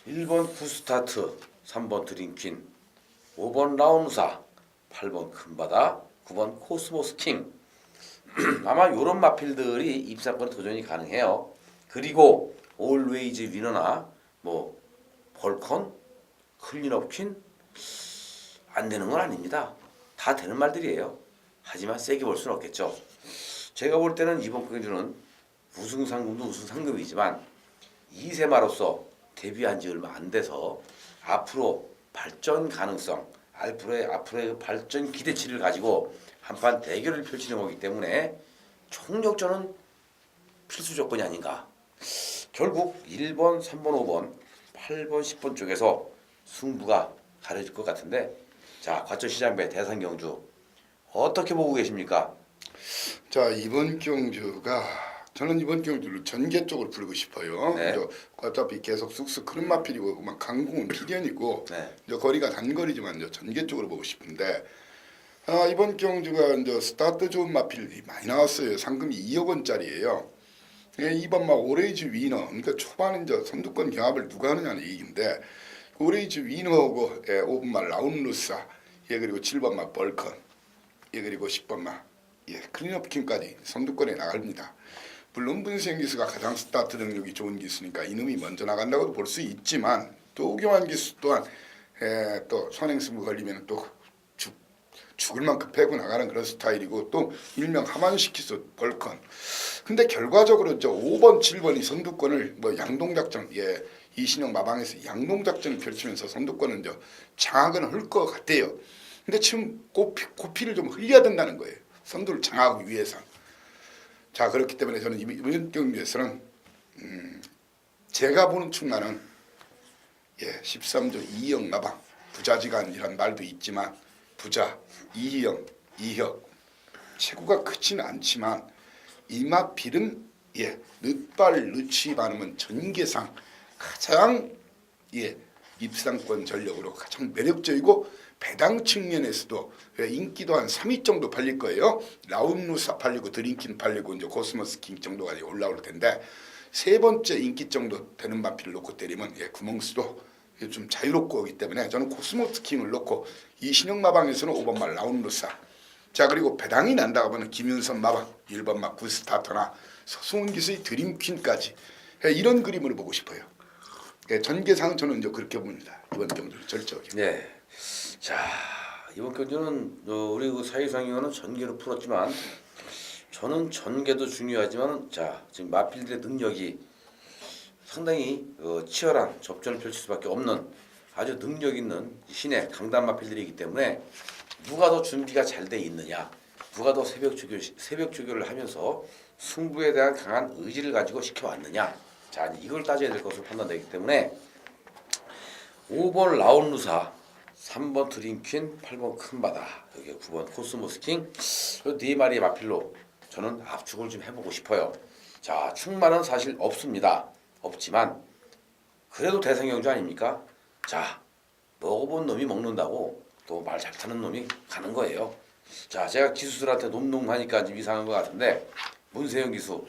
1번 굿스타트, 3번 드림퀸, 5번 라운사, 8번 큰바다, 9번 코스모스 킹. 아마 이런 마필들이 입상권 도전이 가능해요. 그리고 올웨이즈 위너나 뭐 벌컨, 클린업 퀸 안 되는 건 아닙니다. 다 되는 말들이에요. 하지만 세게 볼 수는 없겠죠. 제가 볼 때는 이번 경주는 우승 상금도 우승 상금이지만 2세마로서 데뷔한 지 얼마 안 돼서 앞으로 발전 가능성, 앞으로의 발전 기대치를 가지고 한판 대결을 펼치는 거기 때문에 총력전은 필수 조건이 아닌가. 결국 1번, 3번, 5번, 8번, 10번 쪽에서 승부가 가려질 것 같은데, 자, 과천시장배 대상경주 어떻게 보고 계십니까? 자, 이번 경주가 저는 이번 경주를 전개 쪽으로 부르고 싶어요. 네. 이제 어차피 계속 쑥쑥 크는 마필이고 막 강공은 필연이고 네. 이제 거리가 단거리지만 이제 전개 쪽으로 보고 싶은데 이번 경주가 이제 스타트 좋은 마필이 많이 나왔어요. 상금이 2억 원짜리예요. 예, 이번 막 오레이즈 위너, 그러니까 초반에 이제 선두권 경합을 누가 하느냐는 얘기인데 오레이즈 위너하고 5번 말 라운루사, 예 그리고 7번 말 벌컨, 예 그리고 10번 말 클린업킹까지 선두권에 나갑니다. 물론 문세영 기수가 가장 스타트 능력이 좋은 기수니까 이놈이 먼저 나간다고도 볼 수 있지만 또 오경환 기수 또한 또 선행승부 걸리면 또 죽을 만큼 패고 나가는 그런 스타일이고 또 일명 하만식 기수 벌컨. 근데 결과적으로 저 5번, 7번이 선두권을 뭐 양동작전, 이신영 마방에서 양동작전을 펼치면서 선두권은 장악은 할 것 같아요. 근데 지금 고피를 좀 흘려야 된다는 거예요. 선두를 장악하기 위해서. 자, 그렇기 때문에 저는 이번 경기에서는 제가 보는 충나는 13조 2형 마방, 부자지간이란 말도 있지만 부자, 이형, 이혁 체구가 크지는 않지만 이마필은 늦발 늦추이 반으면 전개상 가장 입상권 전력으로 가장 매력적이고 배당 측면에서도 인기도 한 3위 정도 팔릴 거예요. 라운루사 팔리고 드링킨 팔리고 이제 코스모스 킹 정도가 올라올 텐데 세 번째 인기 정도 되는 마필을 놓고 때리면 구멍수도 좀 자유롭고 오기 때문에 저는 코스모스 킹을 놓고 이신영 마방에서는 5번 말 라운루사, 자 그리고 배당이 난다고 하면 김윤선 마방 1번 막 구스타터나 서승훈 기수의 드림퀸까지 이런 그림을 보고 싶어요. 전개상은 저는 이제 그렇게 봅니다. 이번 경주를 절저하게. 네. 자, 이번 경주는 우리 그 사회상 의원은 전개로 풀었지만 저는 전개도 중요하지만 자 지금 마필들의 능력이 상당히 치열한 접전을 펼칠 수밖에 없는 아주 능력 있는 신의 강단 마필들이기 때문에 누가 더 준비가 잘 돼 있느냐, 누가 더 새벽 조교를 하면서 승부에 대한 강한 의지를 가지고 시켜왔느냐, 자 이걸 따져야 될 것으로 판단되기 때문에 5번 라운루사, 3번 드림퀸, 8번 큰바다, 여기 9번 코스모스킹, 네 마리의 마필로 저는 압축을 좀 해보고 싶어요. 자 충만은 사실 없지만 그래도 대상경주 아닙니까? 자 먹어본 놈이 먹는다고 또 말 잘 타는 놈이 가는 거예요. 자 제가 기수들한테 놈놈하니까 좀 이상한 것 같은데 문세영 기수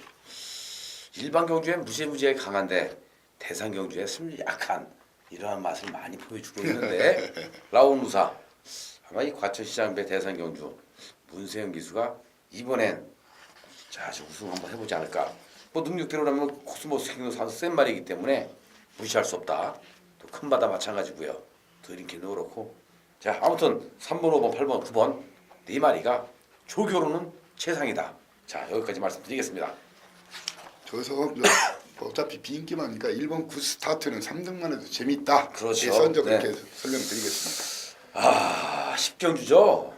일반 경주에 무시무시하게 강한데 대상 경주에 숨이 약한 이러한 맛을 많이 보여주고 있는데 라운루사 아마 이 과천시장배 대상 경주 문세영 기수가 이번엔 자 우승 한번 해보지 않을까. 뭐 능력대로라면 코스모스킹도 센 말이기 때문에 무시할 수 없다. 또 큰 바다 마찬가지고요. 드링킨도 그렇고. 자 아무튼 3번, 5번, 8번, 9번 네 마리가 조교로는 최상이다. 자 여기까지 말씀드리겠습니다. 저기서 어차피 비인기만 하니까 1번 구스타트는 3등만 해도 재밌다. 그렇죠. 먼저 그렇게 설명드리겠습니다. 아 10경주죠.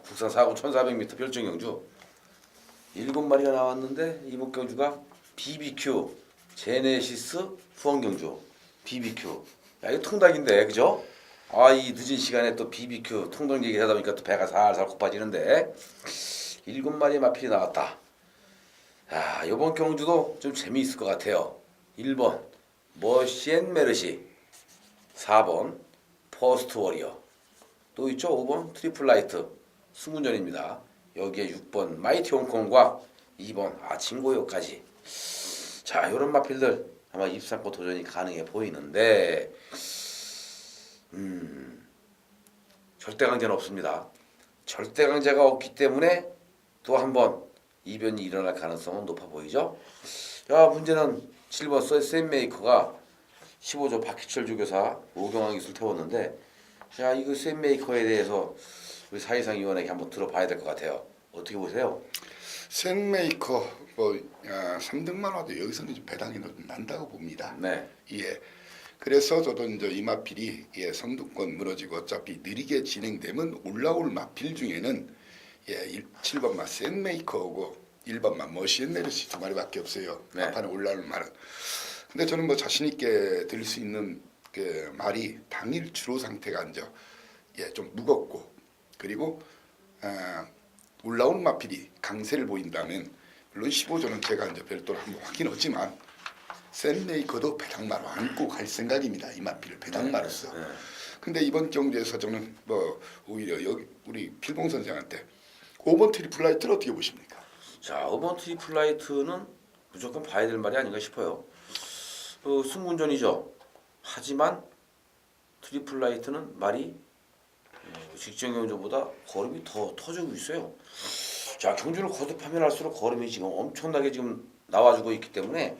국산 4구 1400m 별정경주 7마리가 나왔는데 이번 경주가 BBQ 제네시스 후원경주 BBQ. 야 이거 통닭인데 그죠? 아 이 늦은 시간에 또 BBQ 통닭 얘기하다 보니까 또 배가 살살 고파지는데 7마리의 마필이 나왔다. 자 이번 경주도 좀 재미있을 것 같아요. 1번 머시앤메르시, 4번 퍼스트 워리어, 또 있죠 5번 트리플라이트 승군전입니다. 여기에 6번 마이티 홍콩과 2번 아침고요까지. 자 이런 마필들 아마 입상권 도전이 가능해 보이는데 절대 강자는 없습니다. 절대 강자가 없기 때문에 또 한 번 이변이 일어날 가능성은 높아 보이죠. 자 문제는 7번 쌤메이커가 15조 박희철 조교사 오경환 기술 태웠는데 자 이거 쌤메이커에 대해서 우리 사회상 위원에게 한번 들어봐야 될 것 같아요. 어떻게 보세요? 샌메이커 뭐 3등만 와도 여기서는 좀 배당이 난다고 봅니다. 네. 예. 그래서 저도 이제 이 마필이 선두권 무너지고 어차피 느리게 진행되면 올라올 마필 중에는 7번마 샌메이커하고 1번마 머시앤메르시 두 마리밖에 없어요. 네. 앞판에 올라올 말은. 근데 저는 뭐 자신 있게 들릴 수 있는 그 말이 당일 주로 상태가 이제 좀 무겁고 그리고 올라온 마필이 강세를 보인다면 물론 15조는 제가 이제 별도로 한번 확인하지만 샌메이커도 배당마로 안고 갈 생각입니다. 이 마필을 배당마로서. 근데 이번 경주에서 저는 뭐 오히려 여기 우리 필봉 선생한테 5번 트리플라이트를 어떻게 보십니까? 자, 5번 트리플라이트는 무조건 봐야 될 말이 아닌가 싶어요. 승문전이죠. 하지만 트리플라이트는 말이 직전 경주보다 걸음이 더 터지고 있어요. 자, 경주를 거듭하면 할수록 걸음이 지금 엄청나게 지금 나와주고 있기 때문에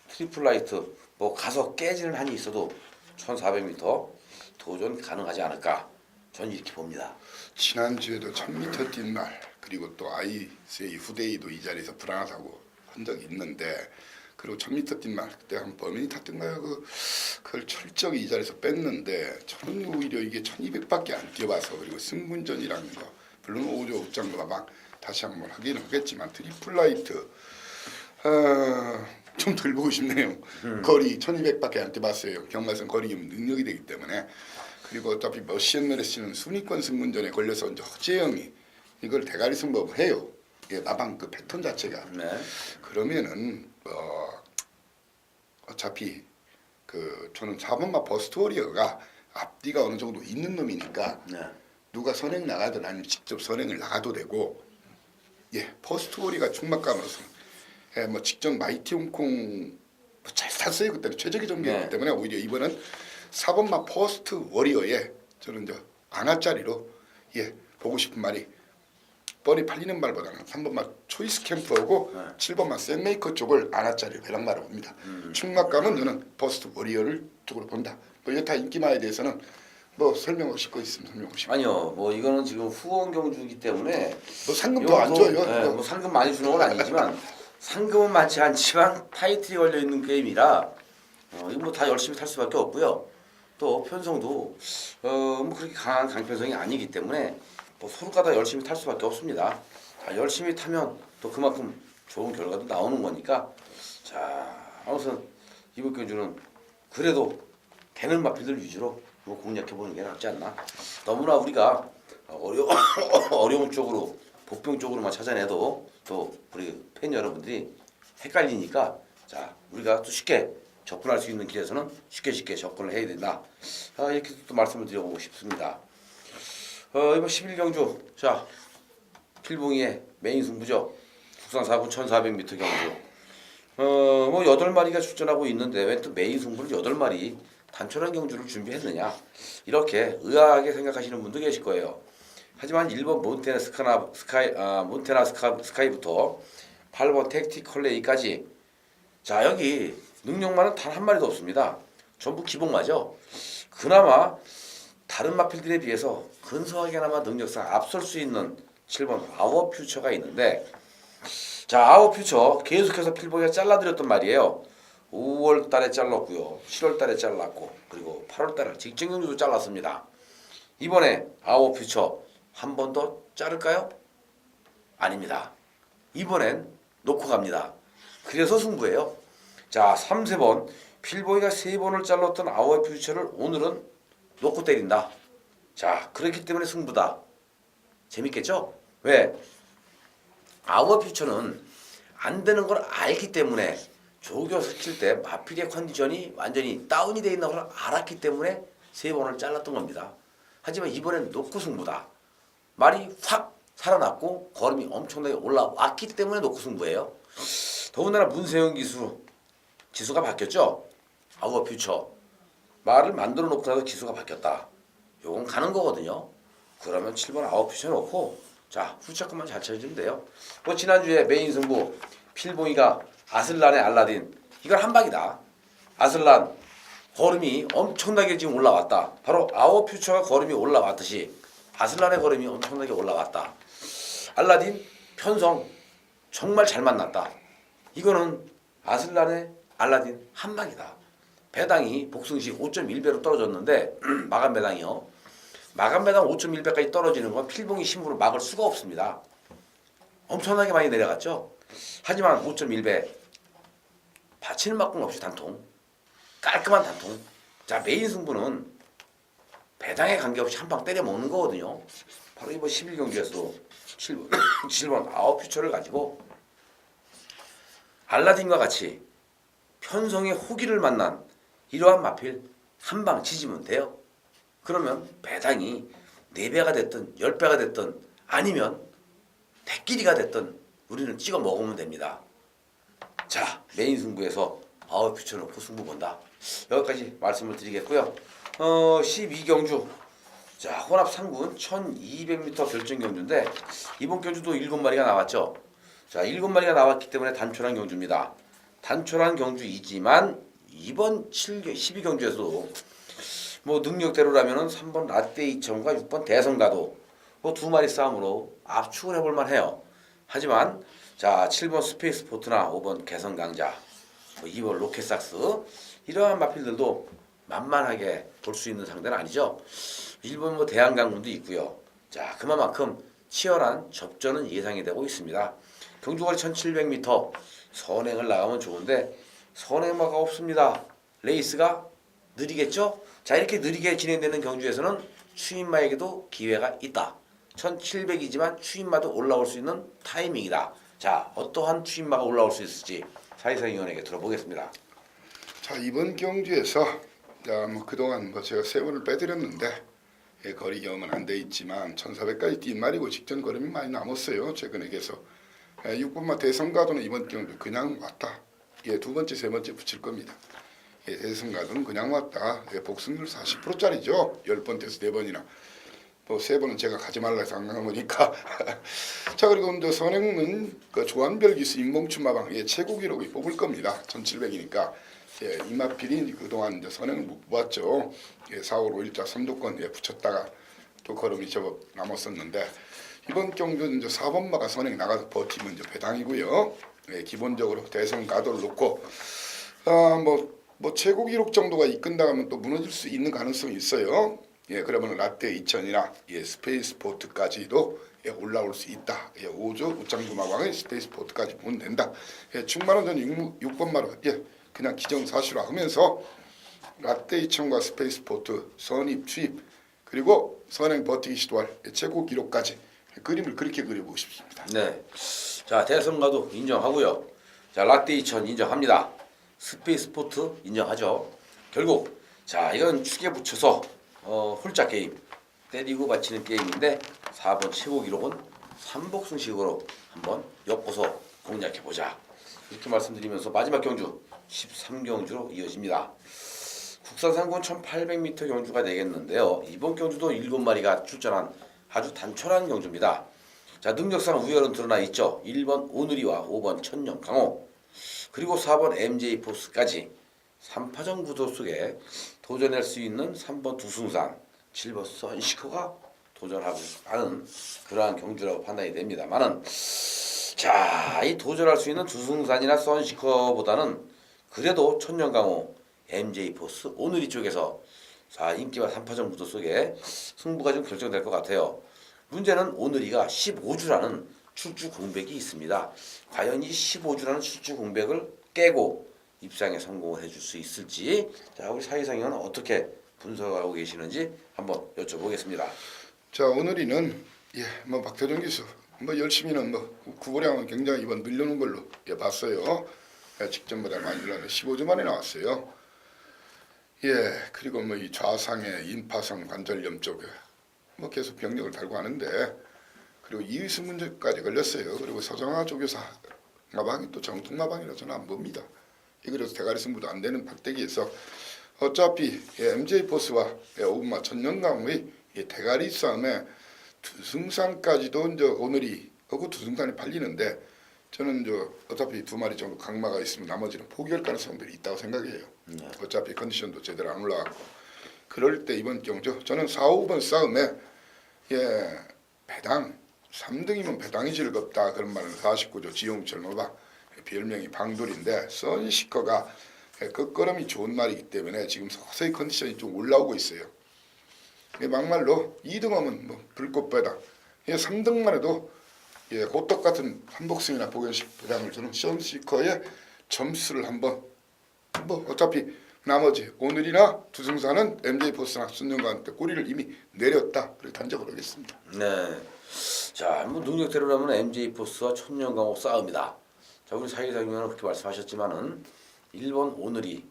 트리플라이트 뭐 가서 깨지는 한이 있어도 1400m 도전 가능하지 않을까 전 이렇게 봅니다. 지난주에도 1000m 뛴 날 그리고 또 아이스의 후대이도 이 자리에서 불안하다고 한 적이 있는데 그리고 1000m 뛴 날 그때 한 범인이 탔던가요? 그걸 철저히 이 자리에서 뺐는데 저는 오히려 이게 1200밖에 안 뛰어봐서 그리고 승문전이라는 거 물론 5조 up장도 막 다시 한번 하긴 하겠지만 트리플라이트 좀 덜 보고 싶네요. 거리 1200밖에 안 뛰어봤어요. 경마선 거리 능력이 되기 때문에 그리고 어차피 머시앤메르시는 순위권 승문전에 걸려서 이제 허재영이 이걸 대가리 승복을 해요. 이게 마방 그 패턴 자체가. 네. 그러면은 어차피 저는 4번마 버스트 워리어가 앞뒤가 어느 정도 있는 놈이니까 네. 누가 선행 나가든 아니면 직접 선행을 나가도 되고 버스트 워리가 충막감으로서 뭐 직전 마이티 홍콩 잘 탔어요. 그때는 최적의 정비였기 때문에 오히려 이번은 4번마 퍼스트 워리어에 저는 이제 안아짜리로 보고 싶은 말이 뻔히 팔리는 말보다는 3번마 초이스 캠프하고 7번마 샌메이커 쪽을 안아짜리로 배당마로 봅니다. 충막감은 저는 퍼스트 워리어를 쪽으로 본다. 뭐 여타 인기마에 대해서는 뭐 설명하고 싶고 있으면 설명하고 싶고 아니요, 뭐 이거는 지금 후원 경주이기 때문에 뭐 상금 더 안 줘요. 네, 뭐 상금 많이 주는 건 아니지만 상금은 많지 않지만 타이틀이 걸려 있는 게임이라 이거 뭐 다 열심히 탈 수밖에 없고요. 또 편성도 뭐 그렇게 강한 강편성이 아니기 때문에 뭐 서로가 열심히 탈 수밖에 없습니다. 자, 열심히 타면 또 그만큼 좋은 결과도 나오는 거니까 자, 아무튼 이번 경주는 그래도 되는 마필들 위주로 뭐 공략해 보는 게 낫지 않나. 너무나 우리가 어려운 쪽으로 복병 쪽으로만 찾아내도 또 우리 팬 여러분들이 헷갈리니까 자, 우리가 또 쉽게 접근할 수 있는 길에서는 쉽게 접근을 해야 된다. 이렇게 또 말씀을 드려보고 싶습니다. 이번 11경주 자, 필봉이의 메인 승부죠. 국산 4분 1400m 경주. 뭐 8마리가 출전하고 있는데 왜 또 메인 승부를 8마리 단촐한 경주를 준비했느냐 이렇게 의아하게 생각하시는 분도 계실 거예요. 하지만 1번 몬테나 스카이부터 8번 택티컬레이까지 자, 여기 능력마는 단 한 마리도 없습니다. 전부 기복마죠. 그나마 다른 마필들에 비해서 근소하게나마 능력상 앞설 수 있는 7번 아워퓨처가 있는데 자, 아워퓨처 계속해서 필보기가 잘라드렸단 말이에요. 5월 달에 잘랐고요. 7월 달에 잘랐고 그리고 8월 달에 직전 경주도 잘랐습니다. 이번에 아워퓨처 한 번 더 자를까요? 아닙니다. 이번엔 놓고 갑니다. 그래서 승부예요. 자, 3, 4번 필보이가 3번을 잘랐던 아워퓨처를 오늘은 놓고 때린다. 자, 그렇기 때문에 승부다. 재밌겠죠? 왜? 아워퓨처는 안 되는 걸 알기 때문에 조교에서 칠 때 마필의 컨디션이 완전히 다운이 되어 있는 걸 알았기 때문에 3번을 잘랐던 겁니다. 하지만 이번엔 놓고 승부다. 말이 확 살아났고 걸음이 엄청나게 올라왔기 때문에 놓고 승부예요. 더군다나 문세영 기수가 바뀌었죠. 아워퓨처 말을 만들어 놓고 나서 기수가 바뀌었다. 요건 가는 거거든요. 그러면 7번 아워퓨처 놓고 자, 후차크만 잘 쳐주면 돼요. 뭐 지난주에 메인 승부 필봉이가 아슬란의 알라딘 이걸 한 방이다. 아슬란 걸음이 엄청나게 지금 올라왔다. 바로 아워퓨처가 걸음이 올라왔듯이 아슬란의 걸음이 엄청나게 올라왔다. 알라딘 편성 정말 잘 만났다. 이거는 아슬란의 알라딘 한 방이다. 배당이 복승시 5.1배로 떨어졌는데 마감 배당이요. 마감 배당 5.1배까지 떨어지는 건 필봉이 신부를 막을 수가 없습니다. 엄청나게 많이 내려갔죠. 하지만 5.1배 받치는 막공 없이 단통, 깔끔한 단통. 자, 메인 승부는 배당에 관계없이 한 방 때려 먹는 거거든요. 바로 이번 11경기에서도 7번 아웃퓨처를 가지고 알라딘과 같이 편성의 호기를 만난 이러한 마필 한 방 치지면 돼요. 그러면 배당이 4배가 됐든 10배가 됐든 아니면 대끼리가 됐든 우리는 찍어 먹으면 됩니다. 자, 메인 승부에서 아웃퓨처는 승부 본다. 여기까지 말씀을 드리겠고요. 12경주. 자, 혼합 상군 1200m 결정 경주인데 이번 경주도 7마리가 나왔죠. 자, 7마리가 나왔기 때문에 단촐한 경주입니다. 단촐한 경주이지만 이번 12경주에서도 뭐 능력대로라면은 3번 라떼 이청과 6번 대성가도 뭐 2마리 싸움으로 압축을 해볼 만해요. 하지만 자, 7번 스페이스 포트나 5번 개성강자, 2번 로켓삭스 이러한 마필들도 만만하게 볼 수 있는 상대는 아니죠. 일본 뭐 대한강문도 있고요. 자, 그만큼 치열한 접전은 예상이 되고 있습니다. 경주거리 1700m 선행을 나가면 좋은데 선행마가 없습니다. 레이스가 느리겠죠? 자, 이렇게 느리게 진행되는 경주에서는 추임마에게도 기회가 있다. 1700이지만 추임마도 올라올 수 있는 타이밍이다. 자, 어떠한 추임마가 올라올 수 있을지 사이사 위원에게 들어보겠습니다. 자, 이번 경주에서 뭐 그동안 뭐 제가 3번을 빼드렸는데 거리 경험은 안 돼 있지만 1400까지 뛴 말이고 직전 걸음이 많이 남았어요. 최근에 계속 6번마 대성가도는 이번 경주 그냥 왔다. 예, 2번째, 3번째 붙일 겁니다. 예, 대성가도는 그냥 왔다. 예, 복승률 40%짜리죠. 10번 돼서 4번이나. 뭐 3번은 제가 가지 말라 해서 안 간 거니까. 자, 그리고 이제 선행은 그 조한별 기수 인공춘마방 예, 최고 기록을 뽑을 겁니다. 1700이니까. 예, 이마필이 그동안 이제 선행을 못 뽑았죠. 예, 4, 5, 5일자 3도권 예, 붙였다가 또 걸음이 제법 남았었는데 이번 경주는 이제 4번마가 선행 나가서 버티면 이제 배당이고요. 예, 기본적으로 대성 가도를 놓고 뭐 최고 기록 정도가 이끈다 하면 또 무너질 수 있는 가능성이 있어요. 예, 그러면 라떼 2000이나 예, 스페이스 포트까지도 예, 올라올 수 있다. 예, 5조 우창주마방의 스페이스 포트까지 보면 된다. 예, 충만은 저는 6번마로 예, 그냥 기정사실화하면서 라떼 2000과 스페이스 포트 선입 추입 그리고 선행 버티기 시도할 예, 최고 기록까지 그림을 그렇게 그려보고 싶습니다. 네. 자, 대성가도 인정하고요. 자, 라떼 2000 인정합니다. 스페이스 포트 인정하죠. 결국 자, 이건 축에 붙여서 홀짝 게임 때리고 받치는 게임인데 4번 최고 기록은 3복승식으로 한번 엮어서 공략해보자. 이렇게 말씀드리면서 마지막 경주 13경주로 이어집니다. 국산 상군 1800m 경주가 되겠는데요. 이번 경주도 7마리가 출전한 아주 단촐한 경주입니다. 자, 능력상 우열은 드러나 있죠. 1번 오누리와 5번 천령 강호 그리고 4번 MJ 포스까지 3파전 구도 속에 도전할 수 있는 3번 두승산 7번 선시커가 도전하고 하는 그러한 경주라고 판단이 됩니다만은 자, 이 도전할 수 있는 두승산이나 선시커보다는 그래도 천년강호 MJ 포스 오누리 쪽에서 자, 인기와 3파전 구도 속에 승부가 좀 결정될 것 같아요. 문제는 오누리가 15주라는 출주 공백이 있습니다. 과연 이 15주라는 출주 공백을 깨고 입상에 성공을 해줄 수 있을지 자, 우리 사회상 의원은 어떻게 분석하고 계시는지 한번 여쭤보겠습니다. 자, 오늘이는 예, 뭐 박태정 기수 뭐 열심히는 뭐 구보량은 굉장히 이번 늘려놓은 걸로 예, 봤어요. 예, 직전보다 많이 늘어나 15주 만에 나왔어요. 예, 그리고 뭐 이 좌상의 임파성 관절염 쪽에 뭐 계속 병력을 달고 하는데 그리고 이의수 문제까지 걸렸어요. 그리고 서정화 조교사 마방이 또 정통마방이라 저는 안 봅니다. 그래서 대가리 승부도 안 되는 박대기에서 어차피 예, MJ 포스와 예, 오분마 천년강의 예, 대가리 싸움에 두승산까지도 이제 오늘이 하고 두승산이 팔리는데 저는 저 어차피 2마리 정도 강마가 있으면 나머지는 포기할 가능성들이 있다고 생각해요. 어차피 컨디션도 제대로 안 올라가고 그럴 때 이번 경주 저는 4, 5번 싸움에 예, 배당 3등이면 배당이 즐겁다 그런 말은 49조 지용철 노바 별명이 방돌인데 선시커가 끝걸음이 좋은 말이기 때문에 지금 서서히 컨디션이 좀 올라오고 있어요. 막말로 2등하면 뭐 불꽃배당, 3등만 해도 호떡 같은 한복승이나 복연식 배당을 주는 선시커의 점수를 한번 뭐 어차피 나머지 오늘이나 두승사는 MJ 포스나 순영관한테 꼬리를 이미 내렸다 그렇게 단정을 하겠습니다. 네. 자, 뭐 능력대로라면 MJ 포스와 천년강호 싸움이다. 자, 우리 사기사기는 그렇게 말씀하셨지만은 1번 오늘이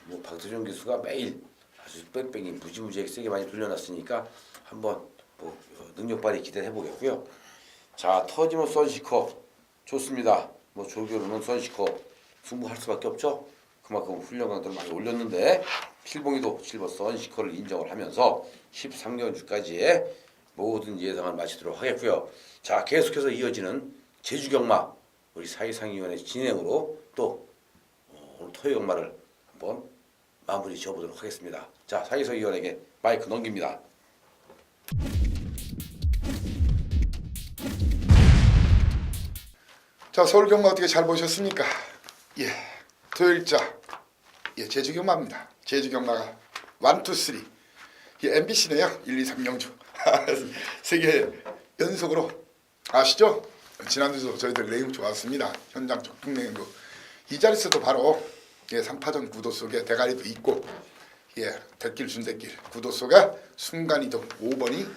뭐 박태종 기수가 매일 아주 뺑뺑이 무지무지하게 세게 많이 돌려놨으니까 한번 뭐 능력 발휘 기대해 보겠고요. 자, 터지면 선시커 좋습니다. 뭐 조교로는 선시커 승부할 수밖에 없죠. 그만큼 훈련 강도를 많이 올렸는데 필봉이도 7번 선시커를 인정을 하면서 13경주까지의 모든 예상을 마치도록 하겠고요. 자, 계속해서 이어지는 제주경마 우리 사기상위원회 진행으로 또 오늘 토요경마를 한번 마무리 지어보도록 하겠습니다. 자, 사기상위원에게 마이크 넘깁니다. 자, 서울경마 어떻게 잘 보셨습니까? 토요일자 제주경마입니다. 제주경마가 1, 2, 3 MBC네요. 1, 2, 3경주 3개 연속으로 아시죠? 지난주도 저희들 내용 좋았습니다. 현장 적중 내용도 이 자리에서도 바로 3파전 구도 속에 대가리도 있고 대길 준대길 구도 속에 순간이동 5번이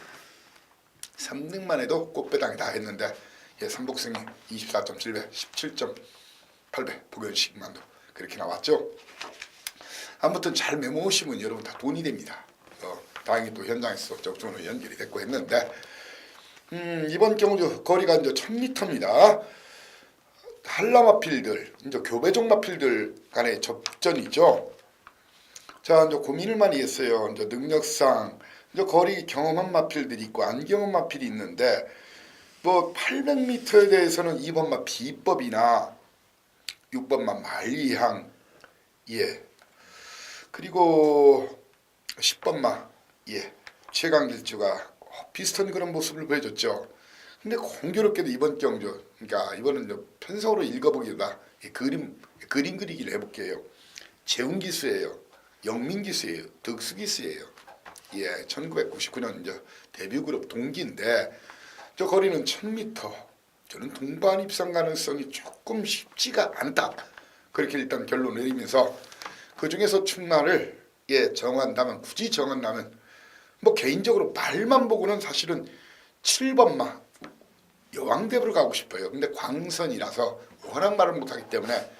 3등만 해도 꽃배당이다 했는데 삼복승이 24.7배 17.8배 복연식만도 그렇게 나왔죠. 아무튼 잘 메모오시면 여러분 다 돈이 됩니다. 다행히 또 현장에서 적중으로 연결이 됐고 했는데 이번 경주 거리가 이제 1000m입니다. 한라마필들 이제 교배종 마필들 간의 접전이죠. 자, 이제 고민을 많이 했어요. 이제 능력상 이제 거리 경험한 마필들이 있고 안 경험 마필이 있는데 뭐 800m에 대해서는 2번마 비법이나 6번마 말리향 그리고 10번마 최강길주가 비슷한 그런 모습을 보여줬죠. 근데 공교롭게도 이번 경주 그러니까 이번은 편성으로 읽어보기보다 그림 그리기를 해볼게요. 재훈기수예요. 영민기수예요. 덕수기수예요. 1999년 이제 데뷔그룹 동기인데 저 거리는 1000m. 저는 동반 입상 가능성이 조금 쉽지가 않다. 그렇게 일단 결론 내리면서 그 중에서 충마를 정한다면 굳이 정한다면 뭐 개인적으로 말만 보고는 사실은 7번마 여왕대부를 가고 싶어요. 근데 광선이라서 워낙 말을 못하기 때문에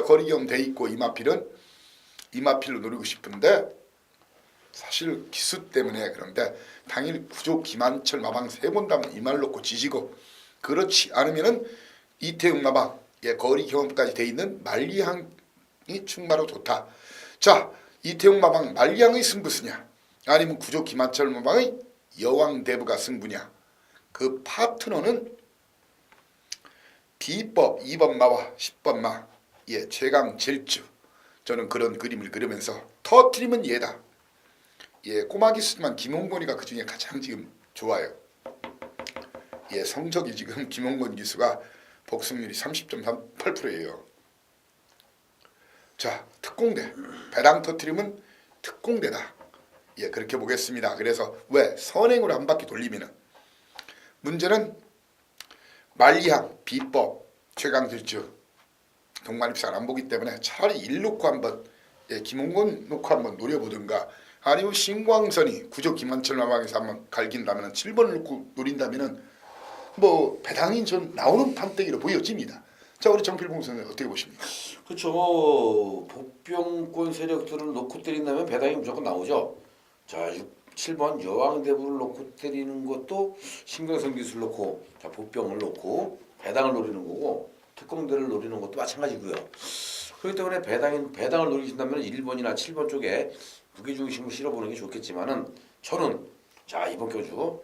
거리 경험 돼 있고 이마필로 노리고 싶은데 사실 기수 때문에 그런데 당일 구조 김한철 마방 3번 다면 이 말 놓고 지지고 그렇지 않으면은 이태웅 마방 거리 경험까지 돼 있는 말리향이 충마로 좋다. 자, 이태웅 마방 말리향의 승부수냐 아니면 구조 김한철 마방의 여왕대부가 승부냐. 그 파트너는 비법 2번마와 10번마 최강 질주. 저는 그런 그림을 그리면서 터트리면 얘다. 꼬마 기수지만 김홍곤이가 그 중에 가장 지금 좋아요. 성적이 지금 김홍곤 기수가 복승률이 30.38%예요. 자, 특공대 배당 터트리면 특공대다. 그렇게 보겠습니다. 그래서 왜 선행으로 한 바퀴 돌리면은 문제는 말리향 비법 최강질주 동반입상을 안 보기 때문에 차라리 1 놓고 한번 김홍곤 놓고 한번 노려보든가 아니면 신광선이 구조 김한철 마방에서 한번 갈긴다면 7번을 놓고 노린다면은 뭐 배당이 전 나오는 판때기로 보여집니다. 자, 우리 정필봉 선생님 어떻게 보십니까? 그렇죠. 복병권 세력들을 놓고 때린다면 배당이 무조건 나오죠. 자, 7번 여왕대부를 놓고 때리는 것도 신광선 기수를 놓고 자 복병을 놓고 배당을 노리는 거고 특공대를 노리는 것도 마찬가지고요. 그렇기 때문에 배당을 노리신다면 1번이나 7번 쪽에 무게중심을 실어보는 게 좋겠지만은 저는 자 이번 경주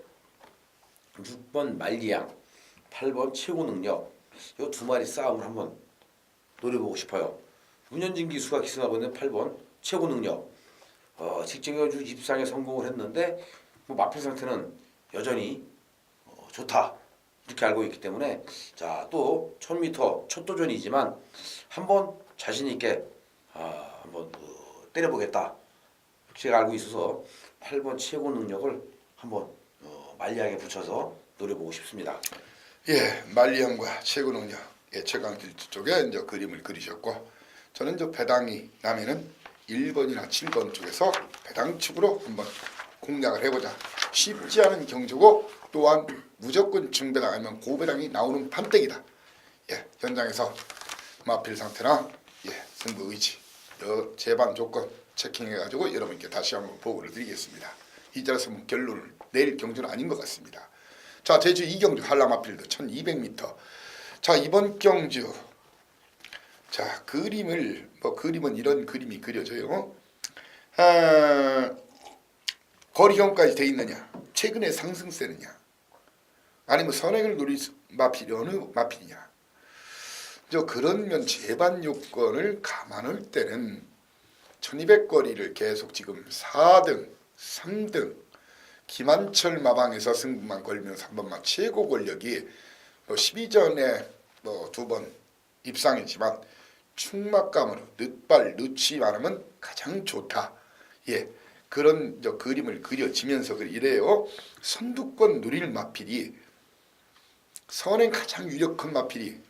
6번 말리양 8번 최고 능력 이 두 마리 싸움을 한번 노려보고 싶어요. 문현진 기수가 기승하고 있는 8번 최고 능력 직전 경주 입상에 성공을 했는데 뭐 마필 상태는 여전히 좋다 이렇게 알고 있기 때문에 자 또 1000m 첫 도전이지만 한번 자신 있게 한번 때려보겠다 제가 알고 있어서 8번 최고 능력을 한번 만리하게 붙여서 노려보고 싶습니다. 예, 만리형과 최고 능력, 예, 최강질주 쪽에 이제 그림을 그리셨고, 저는 이제 배당이 나면은 1번이나 7번 쪽에서 배당축으로 한번 공략을 해보자. 쉽지 않은 경주고 또한 무조건 중배당 아니면 고배당이 나오는 판때기다. 예, 현장에서 마필 상태나 예, 승부 의지, 재반 조건 체킹해가지고 여러분께 다시 한번 보고를 드리겠습니다. 이 자리에서 뭐 결론을 내일 경주는 아닌 것 같습니다. 자, 제주 2경주 한라마필드 1200m. 자, 이번 경주 자 그림은 이런 그림이 그려져요. 거리경까지 돼 있느냐, 최근에 상승세느냐, 아니면 선행을 노릴 마필이 어느 마필이냐. 그런 재반 요건을 감안할 때는 1200거리를 계속 지금 4등, 3등 김한철 마방에서 승부만 걸면서 한 번만 최고 권력이 12전에 2번 입상이지만 충막감으로 늦발 늦지 않으면 가장 좋다. 예, 그런 그림을 그려지면서 이래요. 선두권 누릴 마필이 선행 가장 유력한 마필이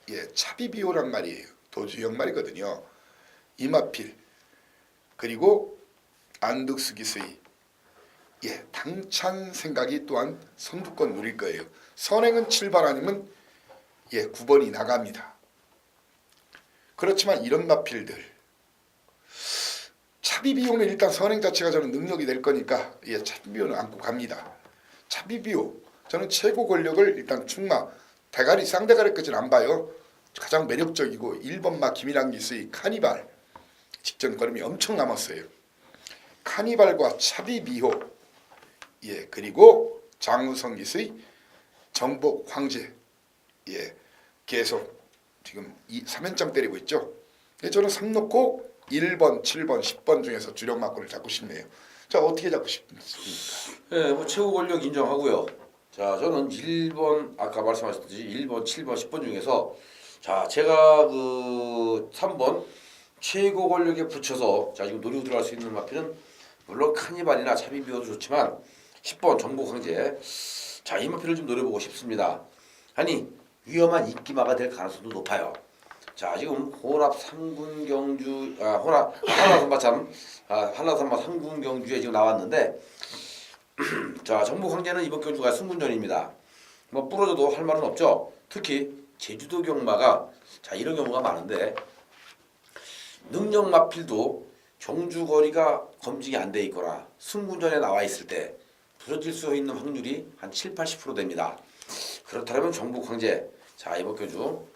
예, 차비비오란 말이에요. 도주형 말이거든요. 이 마필 그리고 안득수 기수의 예, 당찬 생각이 또한 선두권 누릴 거예요. 선행은 7번 아니면 예, 9번이 나갑니다. 그렇지만 이런 마필들 차비비오는 일단 선행 자체가 저는 능력이 될 거니까 예, 차비비오는 안고 갑니다. 차비비오 저는 최고 권력을 일단 충마 대가리 쌍대가리까지는 안 봐요. 가장 매력적이고 1번마 김일환 기수의 카니발 직전 걸음이 엄청 남았어요. 카니발과 차비비호 예, 그리고 장우성 기수의 정복 황제 예, 계속 지금 3연장 때리고 있죠. 예, 저는 3 놓고 1번, 7번, 10번 중에서 주력 막고를 잡고 싶네요. 자, 어떻게 잡고 싶습니까? 예, 뭐 최고 권력 인정하고요. 자, 저는 1번 아까 말씀하셨듯이 1번, 7번, 10번 중에서 자, 제가 3번 최고 권력에 붙여서 자 지금 노리고 들어갈 수 있는 마필은 물론 카니발이나 차비비오도 좋지만 10번 정복 황제 자, 이 마필을 좀 노려보고 싶습니다. 아니 위험한 인기마가 될 가능성도 높아요. 자, 지금 혼합 3군 경주 혼합 한라산마참 한라산마 3군 경주에 지금 나왔는데 자, 정복 황제는 이번 경주가 승군전입니다. 뭐 부러져도 할 말은 없죠. 특히 제주도 경마가 자 이런 경우가 많은데 능력 마필도 경주 거리가 검증이 안 돼 있거나 승군전에 나와 있을 때 부러질 수 있는 확률이 한 7-80% 됩니다. 그렇다면 정복 황제 자 이번 경주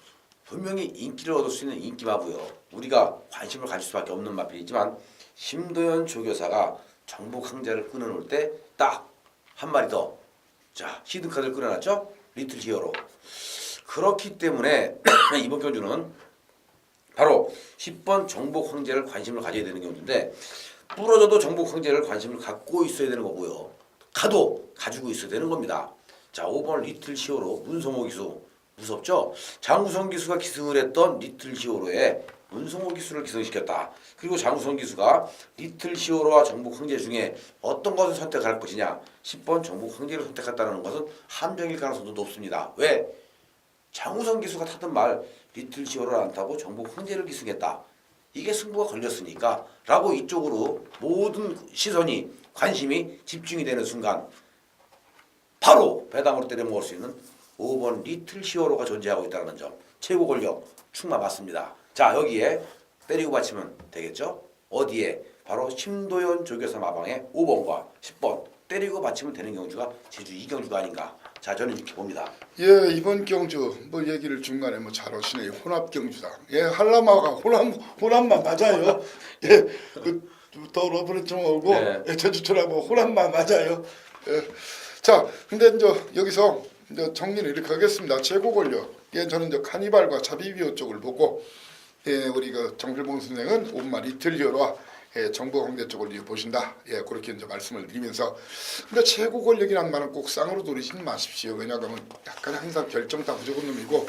분명히 인기를 얻을 수 있는 인기마고요. 우리가 관심을 가질 수밖에 없는 마필이지만 심도연 조교사가 정복 황제를 끊어놓을 때 딱 한 마리 더 자 히든카드를 끊어놨죠. 리틀 히어로. 그렇기 때문에 이번 경주는 바로 10번 정복 황제를 관심을 가져야 되는 경주인데 부러져도 정복 황제를 관심을 갖고 있어야 되는 거고요. 가지고 있어야 되는 겁니다. 자 5번 리틀 히어로 문성호 기수 무섭죠? 장우성 기수가 기승을 했던 리틀 히어로에 문성호 기수를 기승시켰다. 그리고 장우성 기수가 리틀 히어로와 정복 황제 중에 어떤 것을 선택할 것이냐 10번 정복 황제를 선택했다는 것은 함정일 가능성도 높습니다. 왜? 장우성 기수가 타던 말 리틀 히어로를 안 타고 정복 황제를 기승했다. 이게 승부가 걸렸으니까 라고 이쪽으로 모든 시선이 관심이 집중이 되는 순간 바로 배당으로 때려 먹을 수 있는 5번 리틀 히어로가 존재하고 있다는 점 최고 권력 충마 맞습니다. 자 여기에 때리고 받치면 되겠죠. 어디에? 바로 심도연 조교사 마방의 5번과 10번 때리고 받치면 되는 경주가 제주 2경주가 아닌가. 자 저는 이렇게 봅니다. 예, 이번 경주 얘기를 중간에 잘 하시네요. 혼합 경주다. 예, 한라마가 혼합만 맞아요. 예, 더 러브를 좀 오고 네. 예, 제주철하고 혼합만 맞아요. 예. 자, 근데 여기서 정리를 이렇게 하겠습니다. 최고 권력. 예, 저는 카니발과 차비비오 쪽을 보고 예, 우리 정필봉 선생은 5마 리틀 히어로와 정부 홍대 쪽을 이제 보신다. 그렇게 이제 말씀을 드리면서 근데 최고 권력이란 말은 꼭 쌍으로 노리지는 마십시오. 왜냐하면 약간 항상 결정 다 부족한 놈이고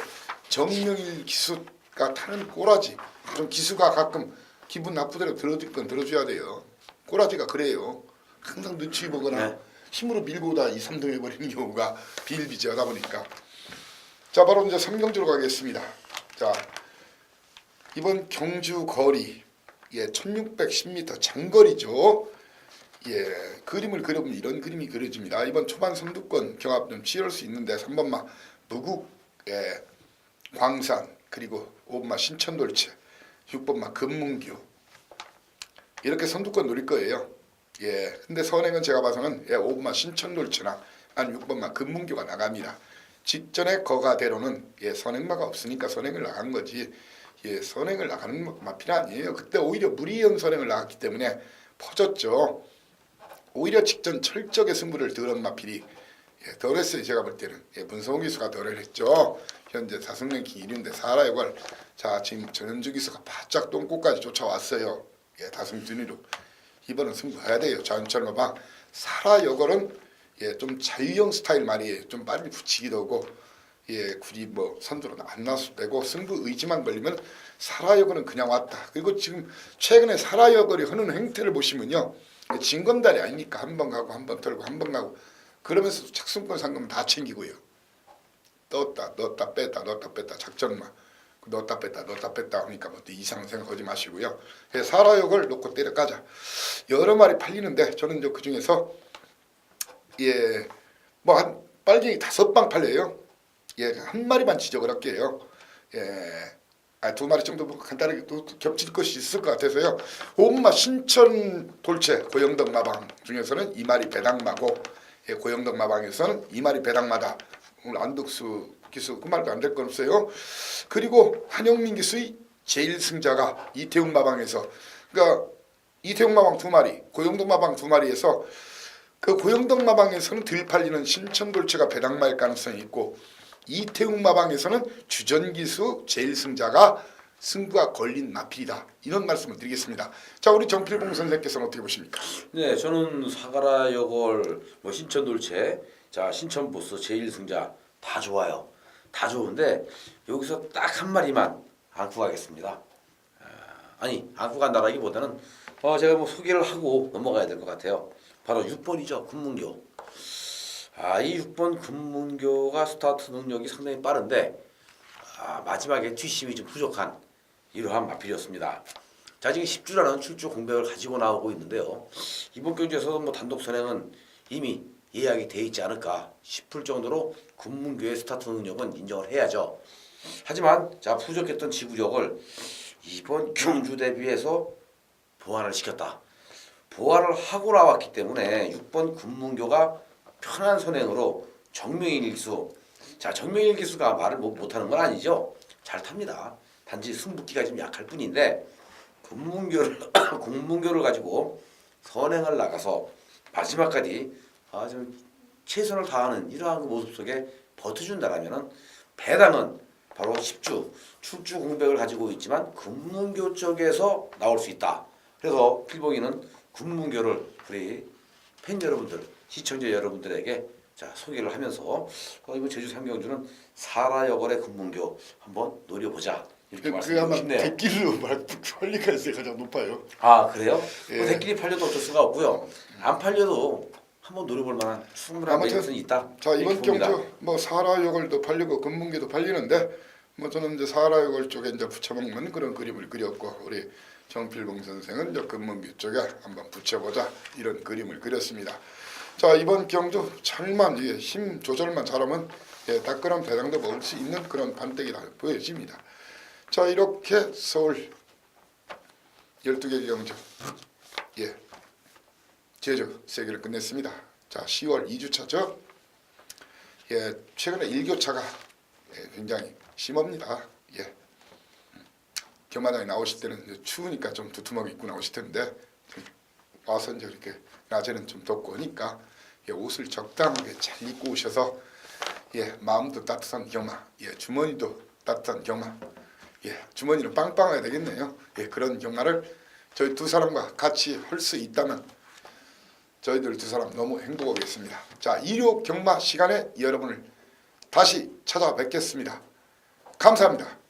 정명일 기수가 타는 꼬라지 좀 기수가 가끔 기분 나쁘더라도 들어줄 건 들어줘야 돼요. 꼬라지가 그래요. 항상 눈치 보거나 네. 힘으로 밀고 다 2, 3등 해버리는 경우가 비일비재하다 보니까 자 바로 이제 삼경주로 가겠습니다. 자 이번 경주 거리 1610m 장거리죠. 그림을 그려보면 이런 그림이 그려집니다. 이번 초반 선두권 경합 좀 치열 수 있는데 3번마 무국 광산 그리고 5번마 신천돌체 6번마 금문교 이렇게 선두권 노릴 거예요. 근데 선행은 제가 봐서는 5번마 신천돌체나 아니 6번마 금문교가 나갑니다. 직전에 거가대로는 선행마가 없으니까 선행을 나간 거지 선행을 나가는 마필이 아니에요. 그때 오히려 무리연 선행을 나갔기 때문에 퍼졌죠. 오히려 직전 철저하게 승부를 덜한 마필이 덜했어요. 제가 볼 때는 문성호 기수가 덜을 했죠. 현재 다승 랭킹 1위인데 사라역을 자 지금 전현주 기수가 바짝 똥꼬까지 쫓아왔어요. 다승 순위로 이번은 승부해야 돼요. 자연철 막 사라역은 좀 자유형 스타일 말이에요. 좀 빨리 붙이기도 하고 굳이 뭐 선두로는 안 나서도 되고 승부 의지만 걸리면 사라역은 그냥 왔다. 그리고 지금 최근에 사라역을 하는 행태를 보시면요. 진검다리 아니니까 한 번 가고 한 번 털고 한 번 가고 그러면서 착승권 상금 다 챙기고요. 넣었다 뺐다 작전만 넣었다 뺐다 하니까 뭐 이상 생각하지 마시고요. 사라역을 놓고 때려가자. 여러 마리 팔리는데 저는 이제 그 중에서 뭐 한 빨갱이 5방 팔려요. 한 마리만 지적을 할게요. 두 마리 정도 뭐 간단하게 또 겹칠 것이 있을 것 같아서요. 오마 신천 돌체 고영덕 마방 중에서는 2마리 배당마고 고영덕 마방에서는 2마리 배당마다 오늘 안덕수 기수 그 말도 안 될 건 없어요. 그리고 한영민 기수의 제일 승자가 이태웅 마방에서 그러니까 이태웅 마방 2마리 고영덕 마방 2마리에서 그 고영덕 마방에서는 덜 팔리는 신천 돌체가 배당마일 가능성이 있고 이태웅 마방에서는 주전기수 제일승자가 승부가 걸린 마필이다. 이런 말씀을 드리겠습니다. 자 우리 정필봉 선생께서는 어떻게 보십니까? 네, 저는 사가라 여걸 뭐 신천돌체, 자 신천보스 제일승자 다 좋아요. 다 좋은데 여기서 딱 한 마리만 안고 가겠습니다. 아니 안고 간다라기보다는 제가 뭐 소개를 하고 넘어가야 될 것 같아요. 바로 6번이죠. 금문교. 이 6번 금문교가 스타트 능력이 상당히 빠른데 마지막에 뒷심이 좀 부족한 이러한 마필이었습니다. 자 지금 10주라는 출주 공백을 가지고 나오고 있는데요. 이번 경주에서도 뭐 단독 선행은 이미 예약이 돼 있지 않을까 싶을 정도로 금문교의 스타트 능력은 인정을 해야죠. 하지만 자 부족했던 지구력을 이번 경주 대비해서 보완을 시켰다. 보완을 하고 나왔기 때문에 6번 금문교가 편한 선행으로 정명일 기수. 자 정명일 기수가 말을 못하는 건 아니죠. 잘 탑니다. 단지 승부기가 좀 약할 뿐인데 금문교를 가지고 선행을 나가서 마지막까지 좀 최선을 다하는 이러한 모습 속에 버텨준다라면은 배당은 바로 10주 출주 공백을 가지고 있지만 금문교 쪽에서 나올 수 있다. 그래서 필봉이는 금문교를 우리 팬 여러분들, 시청자 여러분들에게 자 소개를 하면서 이번 제주 삼경주는 사라여걸의 금문교 한번 노려보자 이렇게 말씀드리고 싶네요. 대길로 권리가 있어야 가장 높아요. 그래요? 뭐 대길이 팔려도 어쩔 수가 없고요. 안 팔려도 한번 노려볼 만한 충분한 메리트는 있다. 자 이번 봅니다. 경주 뭐 사라여걸도 팔리고 금문교도 팔리는데 뭐 저는 이제 사라여걸 쪽에 이제 붙여먹는 그런 그림을 그렸고 우리 정필봉 선생은 이제 금문교 쪽에 한번 붙여보자 이런 그림을 그렸습니다. 자 이번 경주 잘만 힘 조절만 잘하면 따끈한 배당도 먹을 수 있는 그런 판때기가 보여집니다. 자 이렇게 서울 12개 경주 제주 3개를 끝냈습니다. 자 10월 2주차죠. 최근에 일교차가 굉장히 심합니다. 경마장에 나오실 때는 이제 추우니까 좀 두툼하게 입고 나오실 텐데 와서 이제 이렇게 낮에는 좀 덥고 하니까 옷을 적당하게 잘 입고 오셔서 마음도 따뜻한 경마, 주머니도 따뜻한 경마, 주머니는 빵빵해야 되겠네요. 그런 경마를 저희 두 사람과 같이 할 수 있다면 저희들 두 사람 너무 행복하겠습니다. 자, 일요 경마 시간에 여러분을 다시 찾아뵙겠습니다. 감사합니다.